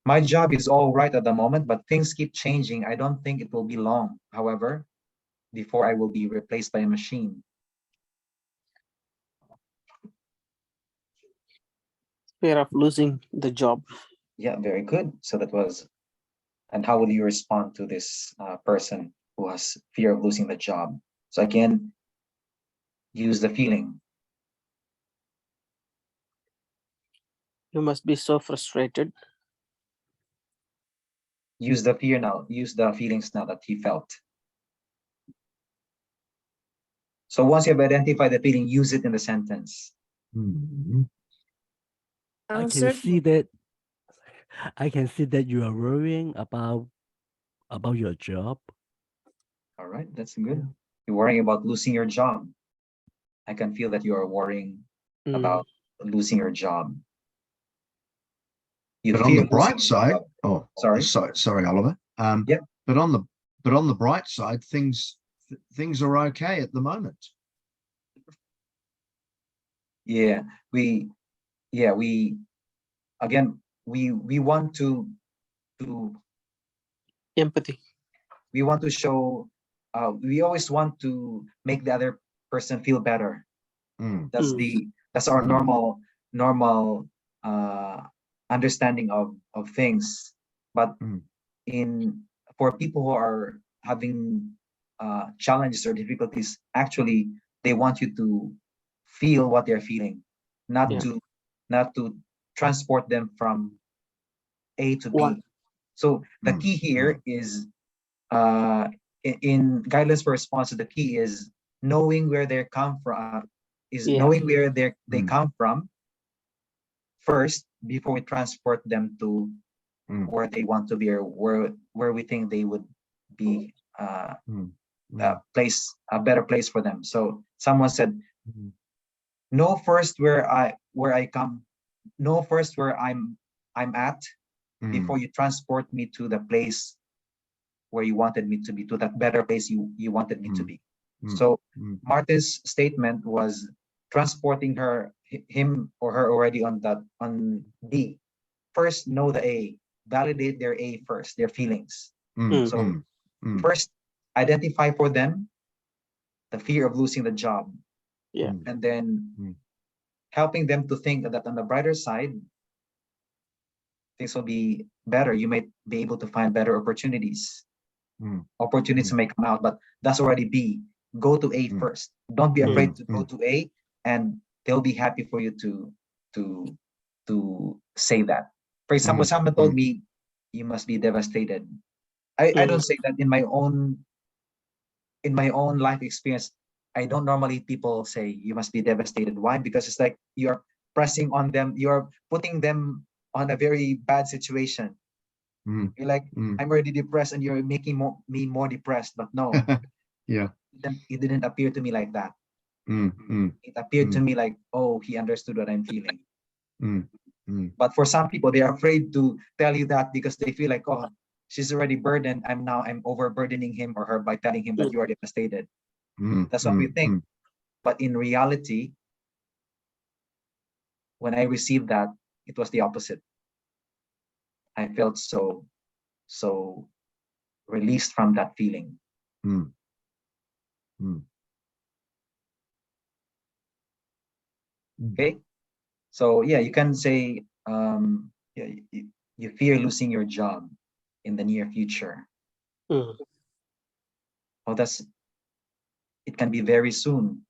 My job is all right at the moment, but things keep changing. I don't think it will be long, however, before I will be replaced by a machine. Fear of losing the job. Yeah, very good. So that was, and how will you respond to this person who has fear of losing the job? So again, use the feeling. You must be so frustrated. Use the fear now. Use the feelings now that he felt. So once you've identified the feeling, use it in the sentence. Mm. I can see that. I can see that you are worrying about your job. All right, that's good. You're worrying about losing your job. I can feel that you are worrying about losing your job. But on the bright side, sorry, Oliver. Yeah. But on the bright side, things are okay at the moment. Yeah, we again we want to empathy. We want to show. We always want to make the other person feel better. That's our normal understanding of things. But for people who are having challenges or difficulties, actually they want you to feel what they're feeling, not to transport them from A to B. So the key here is in guidelines for response, the key is knowing where they come from, knowing where they come from first before we transport them to where they want to be, or where we think they would be a better place for them. So someone said, know first where I'm at before you transport me to the place where you wanted me to be, to that better place you wanted me to be. So Martin's statement was transporting him or her already on D. First, know the A, validate their A first, their feelings. So first, identify for them the fear of losing the job. And then helping them to think that on the brighter side, things will be better. You might be able to find better opportunities. Opportunities may come out, but that's already B. Go to A first. Don't be afraid to go to A, and they'll be happy for you to say that. For example, someone told me, you must be devastated. I don't say that in my own life experience. I don't normally people say you must be devastated. Why? Because it's like you're pressing on them, you're putting them on a very bad situation. You're like, I'm already depressed and you're making me more depressed. But no, it didn't appear to me like that. It appeared to me like, oh, he understood what I'm feeling. But for some people, they are afraid to tell you that because they feel like, oh, she's already burdened. I'm overburdening him or her by telling him that you are devastated. That's what we think. But in reality, when I received that, it was the opposite. I felt so released from that feeling. Okay, so yeah, you can say, yeah, you fear losing your job in the near future. Oh, it can be very soon.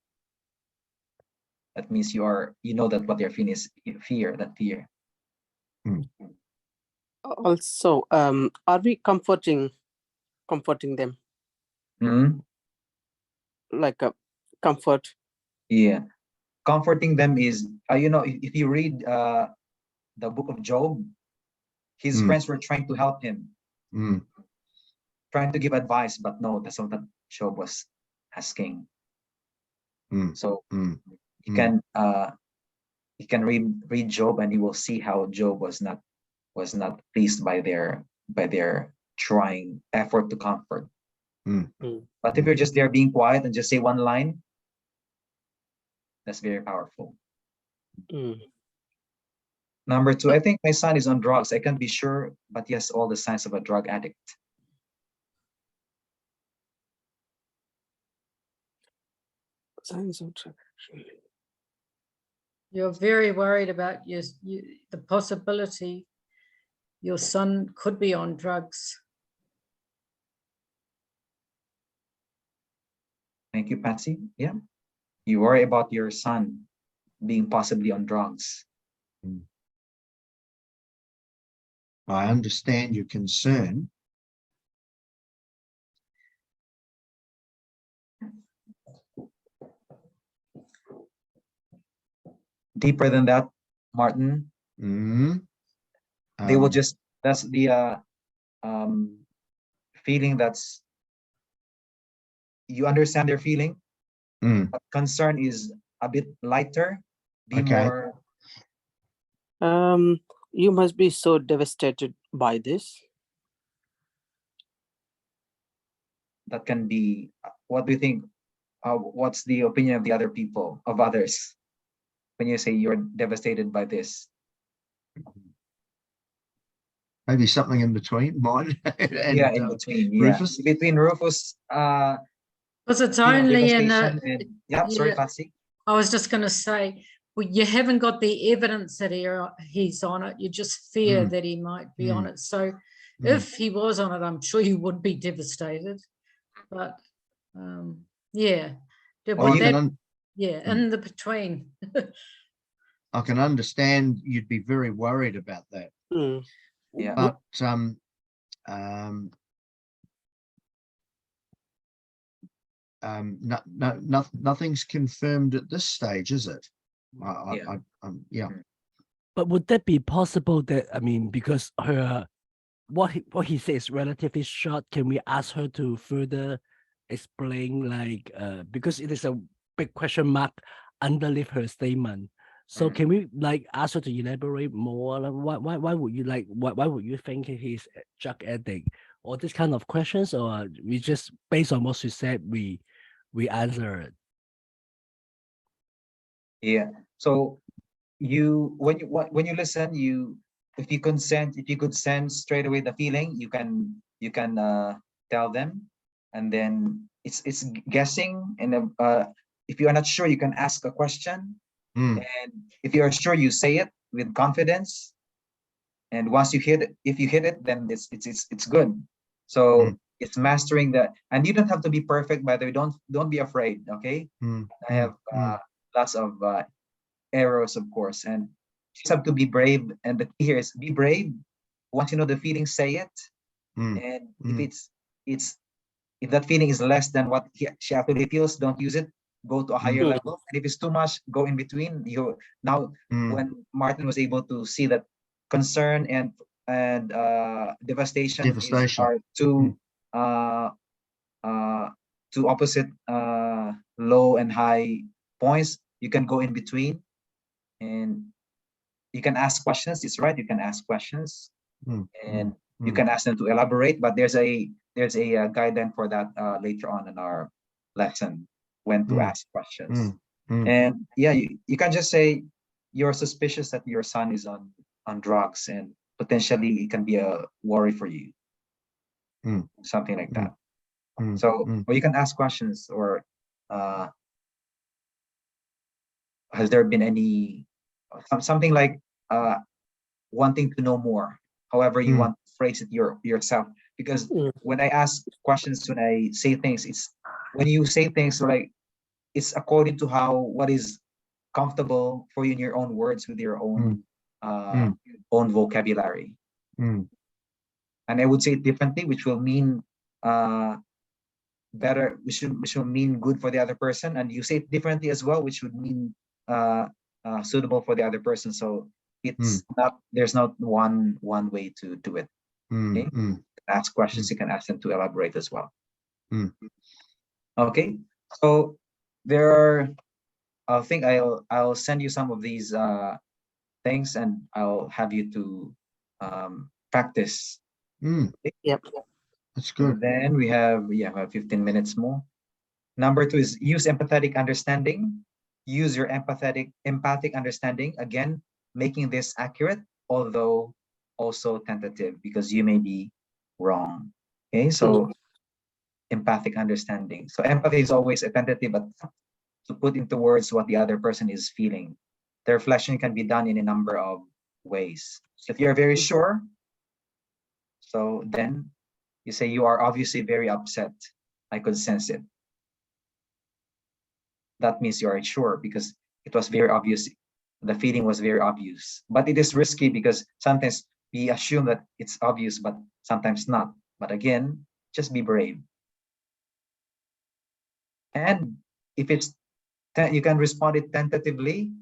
That means you know that what you're feeling is fear. Also, are we comforting them? Like a comfort? Yeah, comforting them is, you know, if you read the book of Job, his friends were trying to help him, trying to give advice, but no, that's not what Job was asking. So you can read Job, and you will see how Job was not pleased by their trying effort to comfort. But if you're just there being quiet and just say one line, that's very powerful. Number 2, I think my son is on drugs. I can't be sure, but yes, all the signs of a drug addict. Signs of drug. You're very worried about the possibility your son could be on drugs. Thank you, Patsy. Yeah, you worry about your son being possibly on drugs. I understand your concern. Deeper than that, Martin, they will just, that's the feeling, that's, you understand their feeling, but concern is a bit lighter. Be more. You must be so devastated by this. That can be, what do you think? What's the opinion of the other people, of others, when you say you're devastated by this? Maybe something in between mine and yeah, in between. Rufus. Between Rufus. Because it's only in sorry, Patsy. I was just going to say, well, you haven't got the evidence that he's on it. You just fear that he might be on it. So if he was on it, I'm sure you would be devastated. But yeah, in the between. I can understand you'd be very worried about that. Yeah. But nothing's confirmed at this stage, is it? Yeah. But would that be possible that, I mean, because what he says is relatively short, can we ask her to further explain, like, because it is a big question mark underneath her statement. So can we like ask her to elaborate more? Like, why would you why would you think he's a drug addict, or this kind of questions, or we just based on what she said we answer it? Yeah. So when you listen, if you could sense straight away the feeling, you can tell them, and then it's guessing. And if you are not sure, you can ask a question. And if you are sure, you say it with confidence. And once you hit it, if you hit it, then it's good. So it's mastering that, and you don't have to be perfect. By the way, don't be afraid. Okay, I have lots of errors, of course, and you just have to be brave. And the key here is be brave. Once you know the feeling, say it. And if that feeling is less than what she actually feels, don't use it. Go to a higher level. And if it's too much, go in between. When Martin was able to see that concern and devastation are two opposite low and high points, you can go in between, and you can ask questions. It's right. You can ask questions, and you mm. can ask them to elaborate. But there's a guideline for that later on in our lesson, when to ask questions. And yeah, you can just say you're suspicious that your son is on drugs, and potentially it can be a worry for you, something like that. So, or you can ask questions, or has there been any something like wanting to know more, however you want to phrase it yourself. Because when I ask questions, when I say things, it's when you say things like it's according to what is comfortable for you in your own words, with your own own vocabulary. And I would say it differently, which will mean better, which will mean good for the other person, and you say it differently as well, which would mean suitable for the other person. So it's not, there's not one way to do it. Okay, ask questions, you can ask them to elaborate as well. Okay, so there are, I think I'll send you some of these things, and I'll have you to practice. Yep. That's good. Then we have 15 minutes more. Number 2 is use empathetic understanding. Use your empathic understanding. Again, making this accurate, although also tentative, because you may be wrong. Okay, so empathic understanding. So empathy is always a tentative, but to put into words what the other person is feeling. The reflection can be done in a number of ways. So if you're very sure, so then you say, you are obviously very upset. I could sense it. That means you are sure, because it was very obvious. The feeling was very obvious. But it is risky, because sometimes we assume that it's obvious, but sometimes not. But again, just be brave. And if it's, you can respond it tentatively.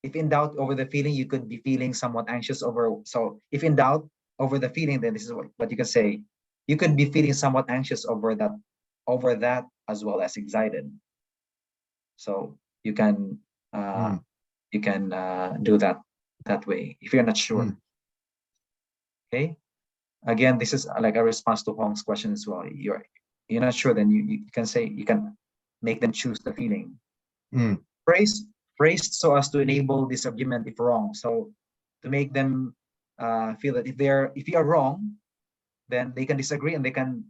If in doubt over the feeling, you could be feeling somewhat anxious over. So if in doubt over the feeling, then this is what you can say. You could be feeling somewhat anxious over that as well as excited. So you can do that way if you're not sure. Okay. Again, this is like a response to Hong's question as well. You're not sure, then you can say, you can make them choose the feeling. Phrased so as to enable disagreement if wrong. So to make them feel that if you are wrong, then they can disagree and they can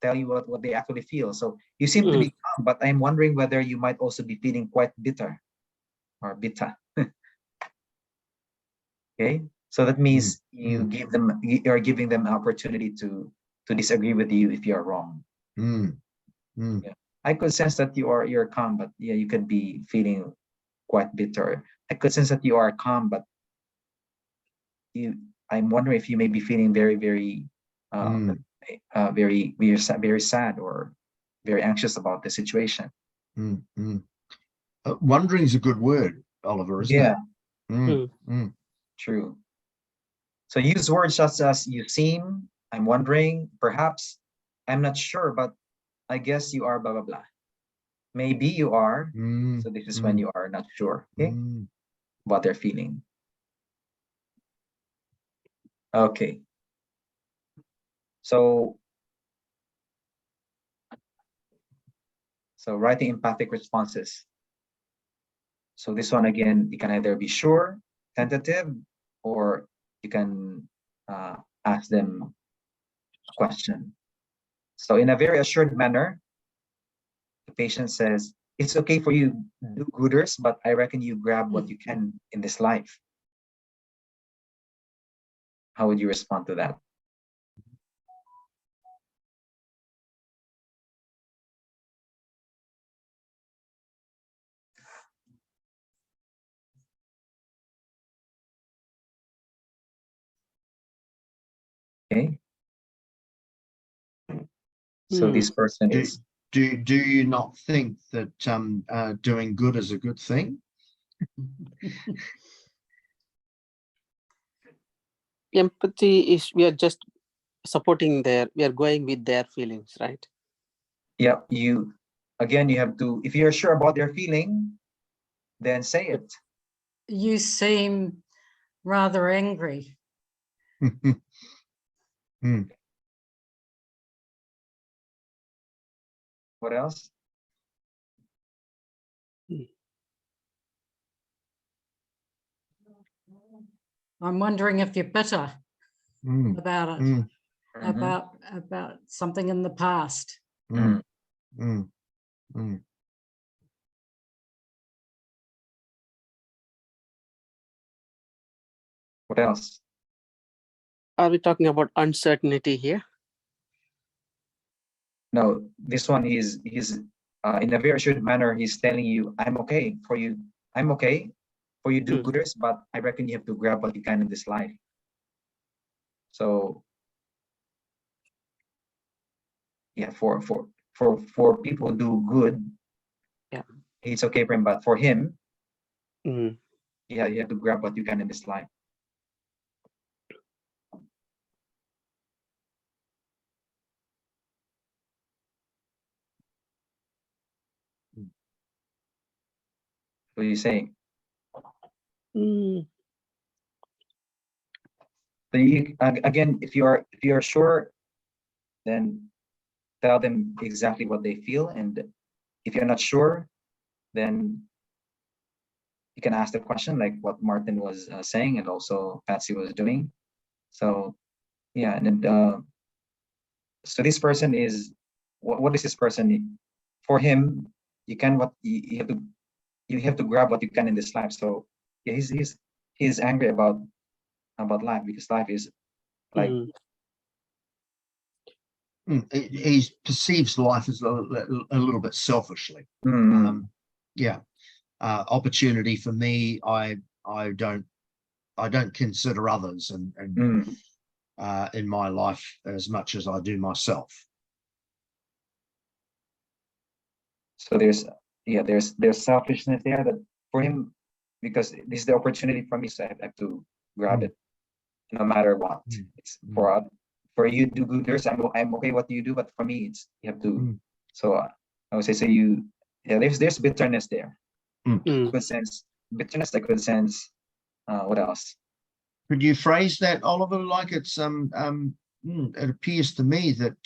tell you what they actually feel. So you seem to be calm, but I'm wondering whether you might also be feeling quite bitter or bitter. Okay, so that means you're giving them an opportunity to disagree with you if you are wrong. Yeah. I could sense that you're calm, but yeah, you could be feeling quite bitter. I could sense that you are calm, but I'm wondering if you may be feeling very, very very sad or very anxious about the situation. Wondering is a good word, Oliver, isn't it? True. So use words such as you seem, I'm wondering, perhaps, I'm not sure, but I guess you are blah blah blah. Maybe you are. So this is when you are not sure, okay, about their feeling. Okay. So writing empathic responses. So this one, again, you can either be sure, tentative, or you can ask them a question. So in a very assured manner, the patient says, it's okay for you do-gooders, but I reckon you grab what you can in this life. How would you respond to that? Okay. So this person is. Do you not think that doing good is a good thing? Empathy is, we are just supporting we are going with their feelings, right? Yeah, you have to, if you're sure about their feeling, then say it. You seem rather angry. What else? I'm wondering if you're bitter about it, Mhm. about something in the past. What else? Are we talking about uncertainty here? No, this one he's in a very assured manner. He's telling you, I'm okay for you. I'm okay for you do gooders, but I reckon you have to grab what you can in this life. So yeah, for people who do good, yeah, it's okay for him, but for him, Mm. yeah, you have to grab what you can in this life. What are you saying? Mm. So you, again, if you are sure, then tell them exactly what they feel, and if you're not sure, then you can ask the question like what Martin was saying, and also Patsy was doing. So yeah, and then, so this person is what is this person? For him, you can what you have to grab what you can in this life. So yeah, he's angry about life, because life is like He perceives life as a little bit selfishly. Yeah, opportunity for me. I don't consider others and in my life as much as I do myself. So there's selfishness there that for him, because this is the opportunity for me, so I have to grab it no matter what. It's for you do gooders, I'm okay what you do, but for me it's you have to. So I would say, so you, yeah, there's bitterness there. Good sense, bitterness, I could sense. What else? Could you phrase that, Oliver? Like it's it appears to me that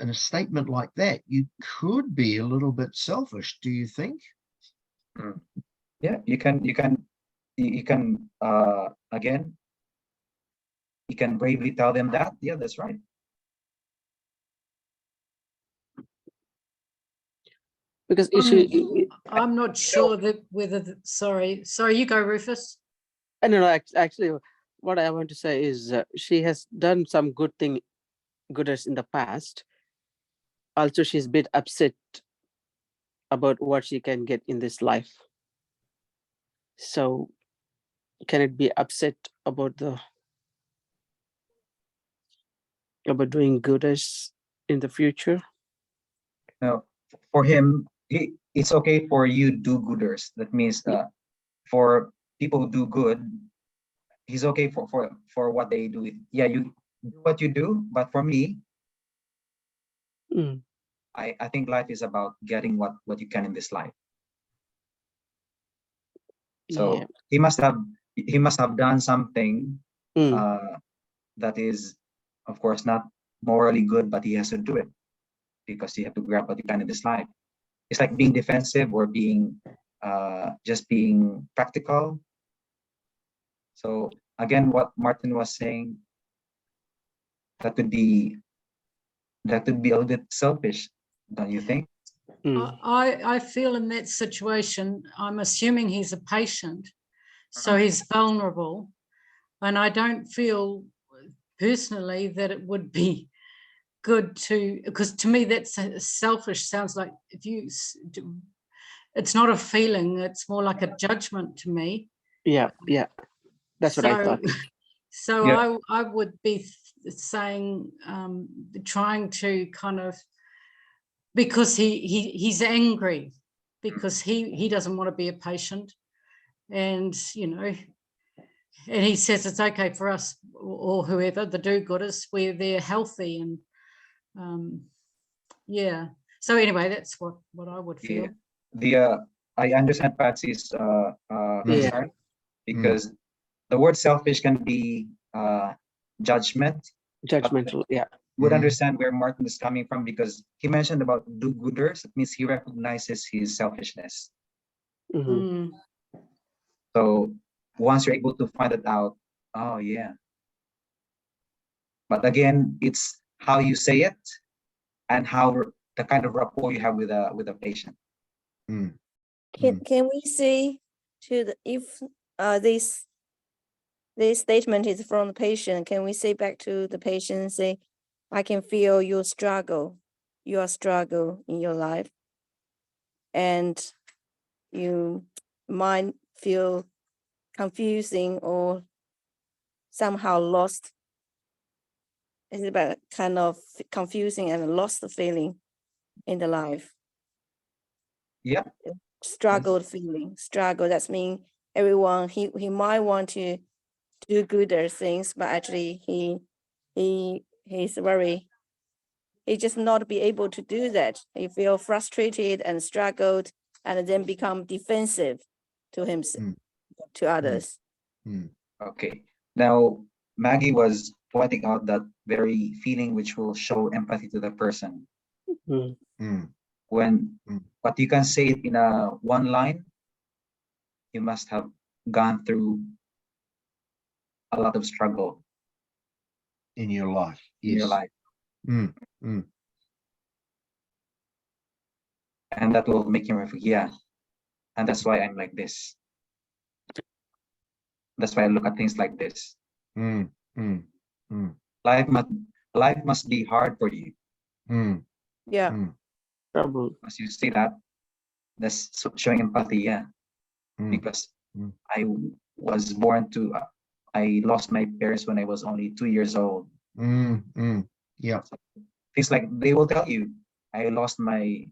in a statement like that, you could be a little bit selfish. Do you think? Yeah, you can again, you can bravely tell them that. Yeah, that's right. Because I'm not sure that whether sorry, you go, Rufus. No, actually, what I want to say is she has done some goodness in the past. Also, she's a bit upset about what she can get in this life. So can it be upset about doing goodness in the future? No, for him, it's okay for you do gooders. That means for people who do good, he's okay for what they do. Yeah, you do what you do, but for me, I think life is about getting what you can in this life. So Yeah. he must have done something that is, of course, not morally good, but he has to do it because you have to grab what you can in this life. It's like being defensive or being just being practical. So again, what Martin was saying, that could be a little bit selfish, don't you think? I feel in that situation, I'm assuming he's a patient, so he's vulnerable, and I don't feel personally that it would be good to, because to me that's selfish. Sounds like it's not a feeling, it's more like a judgment to me. Yeah, that's what I thought. So yeah. I would be saying, trying to kind of, because he's angry because he doesn't want to be a patient, and and he says it's okay for us or whoever the do-gooders where they're healthy, and yeah. So anyway, that's what I would feel. I understand Patsy's concern, because the word selfish can be judgment. Judgmental. Yeah. Would Mm. understand where Martin is coming from, because he mentioned about do-gooders. It means he recognizes his selfishness. Mhm. So once you're able to find it out, oh yeah. But again, it's how you say it and how the kind of rapport you have with a patient. Mm. Can we say to the, if this statement is from the patient, can we say back to the patient, say, I can feel your struggle in your life, and you might feel confusing or somehow lost. It's about kind of confusing and lost feeling in the life. Yeah. Struggled feeling. Struggle. That's mean everyone he might want to do gooder things, but actually he's just not be able to do that. He feel frustrated and struggled, and then become defensive to himself, to others. Okay. Now, Maggie was pointing out that very feeling which will show empathy to the person. When, but you can say it in a one line, you must have gone through a lot of struggle In your life. in Yes. your life. Mm. And that will make you reflect, yeah. And that's why I'm like this. That's why I look at things like this. Life must be hard for you. Yeah. Trouble. As you say that, that's showing empathy, yeah. Because I was born to, I lost my parents when I was only 2 years old. Yeah. Things like they will tell you, I lost my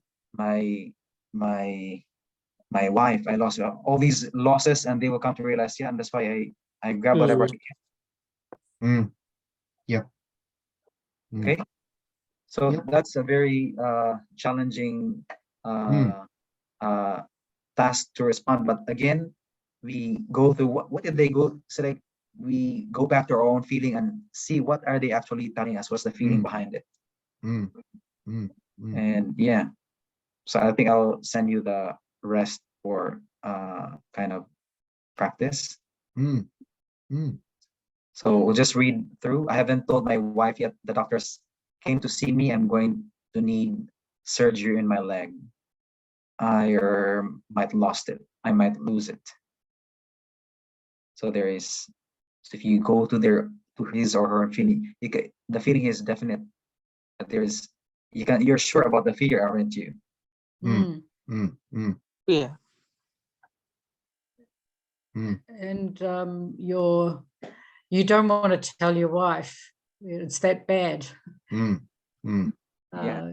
wife, I lost all these losses, and they will come to realize, yeah, and that's why I grab whatever I can. Yep. Okay. So Yep. that's a very challenging task to respond. But again, we go through what did they go, so like we go back to our own feeling and see what are they actually telling us, what's the feeling behind it. And yeah, so I think I'll send you the rest for kind of practice. So we'll just read through. I haven't told my wife yet. The doctors came to see me. I'm going to need surgery in my leg. I might lost it. I might lose it. So there is, so if you go to his or her feeling, the feeling is definite. But there's, you're sure about the fear, aren't you? Yeah. And you don't want to tell your wife it's that bad. Yeah.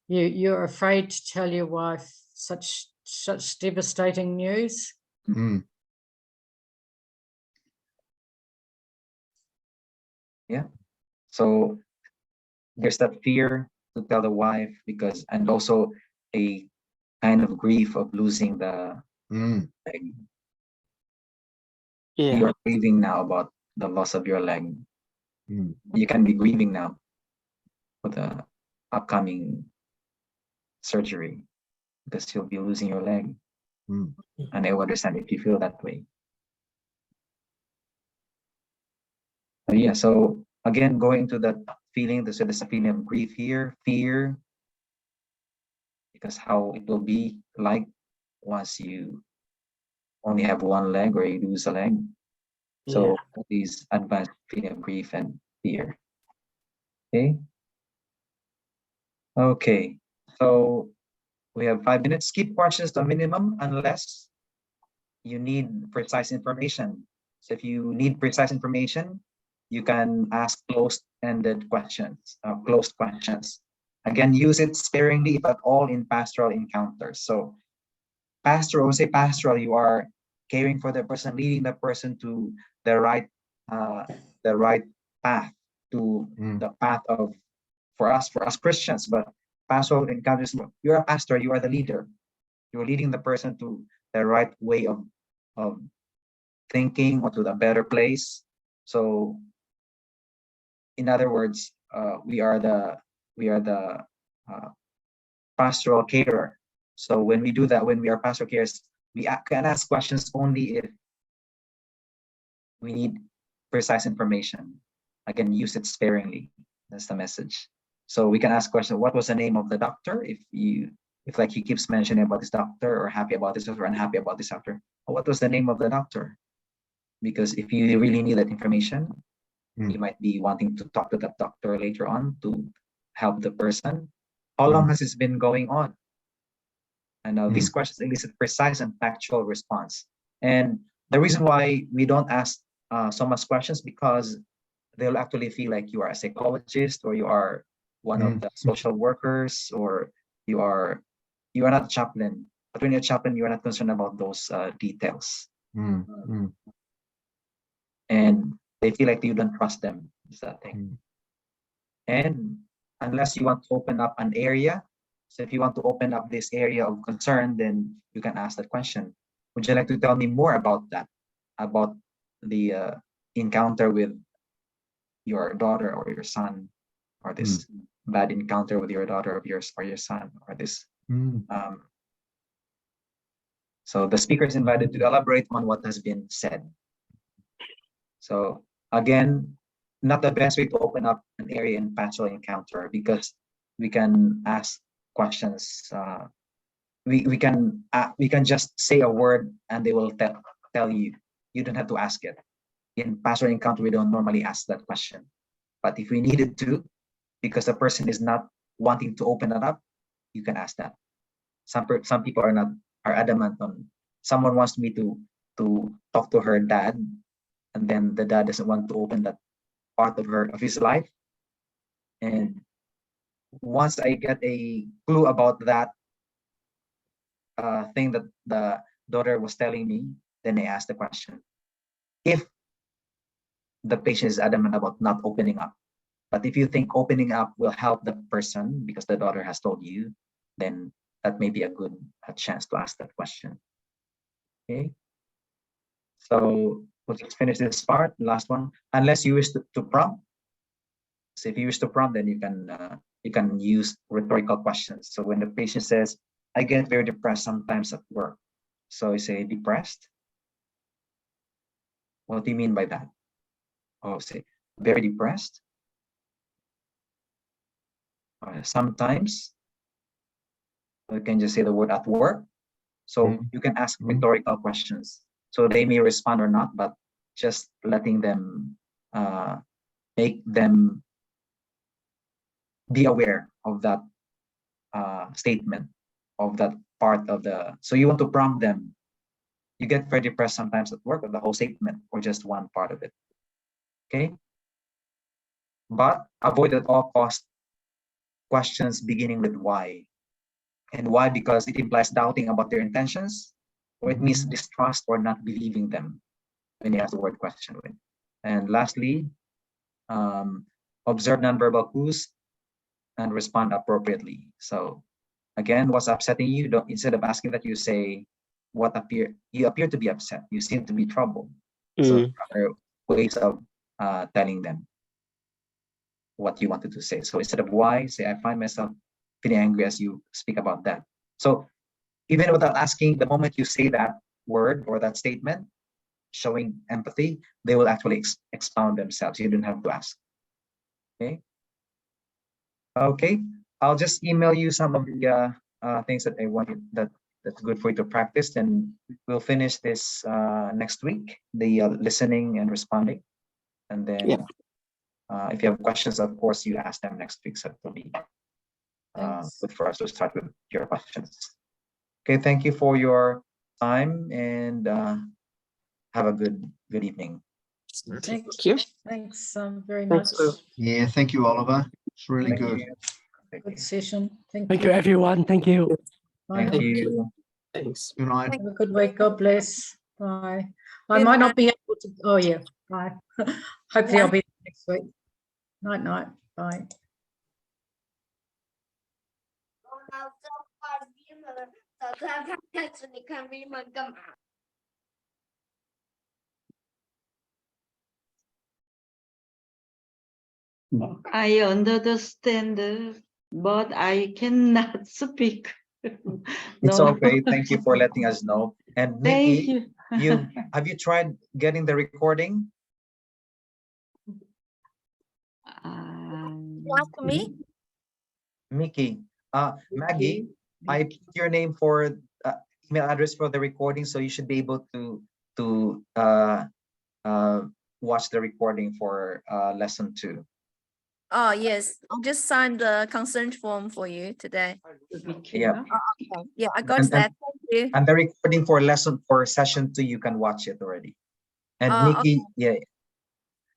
You're afraid to tell your wife such devastating news. Yeah. So there's that fear to tell the wife, because, and also a kind of grief of losing the leg. Yeah. You're grieving now about the loss of your leg. You can be grieving now for the upcoming surgery, because you'll be losing your leg. And I understand if you feel that way. But yeah, so again, going to that feeling, so there's a feeling of grief here, fear, because how it will be like once you only have one leg or you lose a leg. So these advanced feeling of grief and fear. Okay, so we have 5 minutes. Keep questions to a minimum unless you need precise information. So if you need precise information, you can ask closed-ended questions, closed questions. Again, use it sparingly, if at all, in pastoral encounters. So pastoral, when we say pastoral, you are caring for the person, leading the person to the right path, to the path of, for us Christians. But pastoral encounters, you're a pastor, you are the leader. You're leading the person to the right way of thinking or to a better place. So in other words, we are the pastoral carer. So when we do that, when we are pastoral carers, we can ask questions only if we need precise information. Again, use it sparingly. That's the message. So we can ask questions. What was the name of the doctor? If like he keeps mentioning about this doctor, or happy about this doctor, unhappy about this doctor, what was the name of the doctor? Because if you really need that information, you might be wanting to talk to that doctor later on to help the person. How long has this been going on? And these questions elicit precise and factual response. And the reason why we don't ask so much questions, because they'll actually feel like you are a psychologist, or you are one of the social workers, or you are not a chaplain. But when you're a chaplain, you are not concerned about those details. And they feel like you don't trust them. Is that thing. And unless you want to open up an area, so if you want to open up this area of concern, then you can ask that question. Would you like to tell me more about that? About the encounter with your daughter or your son, or this bad encounter with your daughter or your son, or this. So the speaker is invited to elaborate on what has been said. So again, not the best way to open up an area in pastoral encounter, because we can ask questions. We can just say a word and they will tell you. You don't have to ask it. In pastoral encounter, we don't normally ask that question. But if we needed to, because the person is not wanting to open it up, you can ask that. Some people are adamant on. Someone wants me to talk to her dad, and then the dad doesn't want to open that part of his life. And once I get a clue about that thing that the daughter was telling me, then I ask the question. If the patient is adamant about not opening up, but if you think opening up will help the person because the daughter has told you, then that may be a good chance to ask that question. Okay. So we'll just finish this part, last one. Unless you wish to prompt. So if you wish to prompt, then you can use rhetorical questions. So when the patient says, "I get very depressed sometimes at work," so you say, "Depressed? What do you mean by that?" Oh, say, "Very depressed? Sometimes." You can just say the word "at work." So you can ask rhetorical questions. So they may respond or not, but just letting them make them be aware of that statement, of that part of the. So you want to prompt them. You get very depressed sometimes at work, or the whole statement, or just one part of it. Okay. But avoid at all costs questions beginning with why. And why? Because it implies doubting about their intentions, or it means distrust or not believing them when you ask the word question with. And lastly, observe nonverbal cues and respond appropriately. So again, what's upsetting you? Instead of asking that, you say, you appear to be upset. You seem to be troubled. So there are ways of telling them what you wanted to say. So instead of why, say, "I find myself feeling angry as you speak about that." So even without asking, the moment you say that word or that statement, showing empathy, they will actually expound themselves. You don't have to ask. Okay. Okay. I'll just email you some of the things that I wanted that's good for you to practice. And we'll finish this next week, the listening and responding. And then if you have questions, of course, you ask them next week. So it'll be good for us to start with your questions. Okay, thank you for your time, and have a good evening. Thank you. Thanks very much. Yeah, thank you, Oliver. It's really good. Good session. Thank you, everyone. Thank you. Bye. Thank you. Thanks. Good night. Have a good week. God bless. Bye. I might not be able to. Oh yeah. Bye. Hopefully I'll be there next week. Night night. Bye. I understand, but I cannot speak. It's No. okay. Thank you for letting us know. And Thank Nikki, you. have you tried getting the recording? Ask me. Mickey, Maggie, I put your name for email address for the recording, so you should be able to watch the recording for lesson 2. Oh, yes. I'll just sign the consent form for you today. Yeah, Okay. Yeah, I got And- that. Thank you. and the recording for session 2, you can watch it already. And Oh, Nikki, yeah.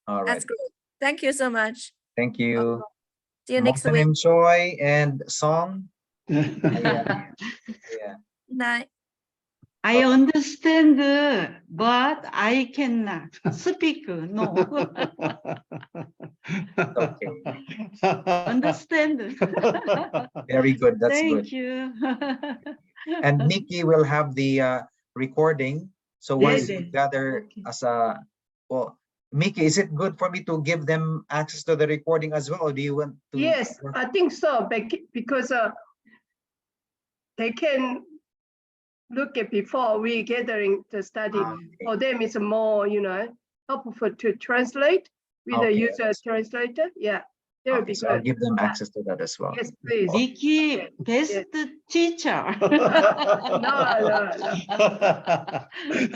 All right. That's good. Thank you so much. Thank you. See you next Mountain week. and Joy and Song. Yeah. Good night. I understand, but I cannot speak. No. Okay. Understand. Very good. That's good. Thank you. And Nikki will have the recording. So once Yes. we gather as a, well, Mickey, is it good for me to give them access to the recording as well, or do you want to? Yes, I think so, because they can look at before we gathering the study. For them, it's more, helpful to translate with a Okay, user that's good. translator. Yeah, that would Okay, be so I'll good. give them access to that as well. Yes, please. Vicky, best teacher. No.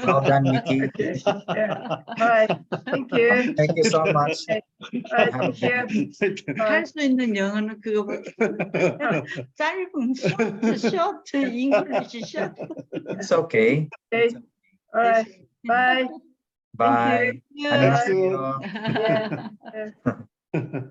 Well done, Mickey. Okay. Yeah. All right. Thank you. Thank you so much. Okay. All right. Have a Thank good you. 할 수 있는 영어는 그거밖에. 짧은 short English short. It's okay. Okay. All right. Bye. Bye. you. 안녕하세요. Yeah. Yeah.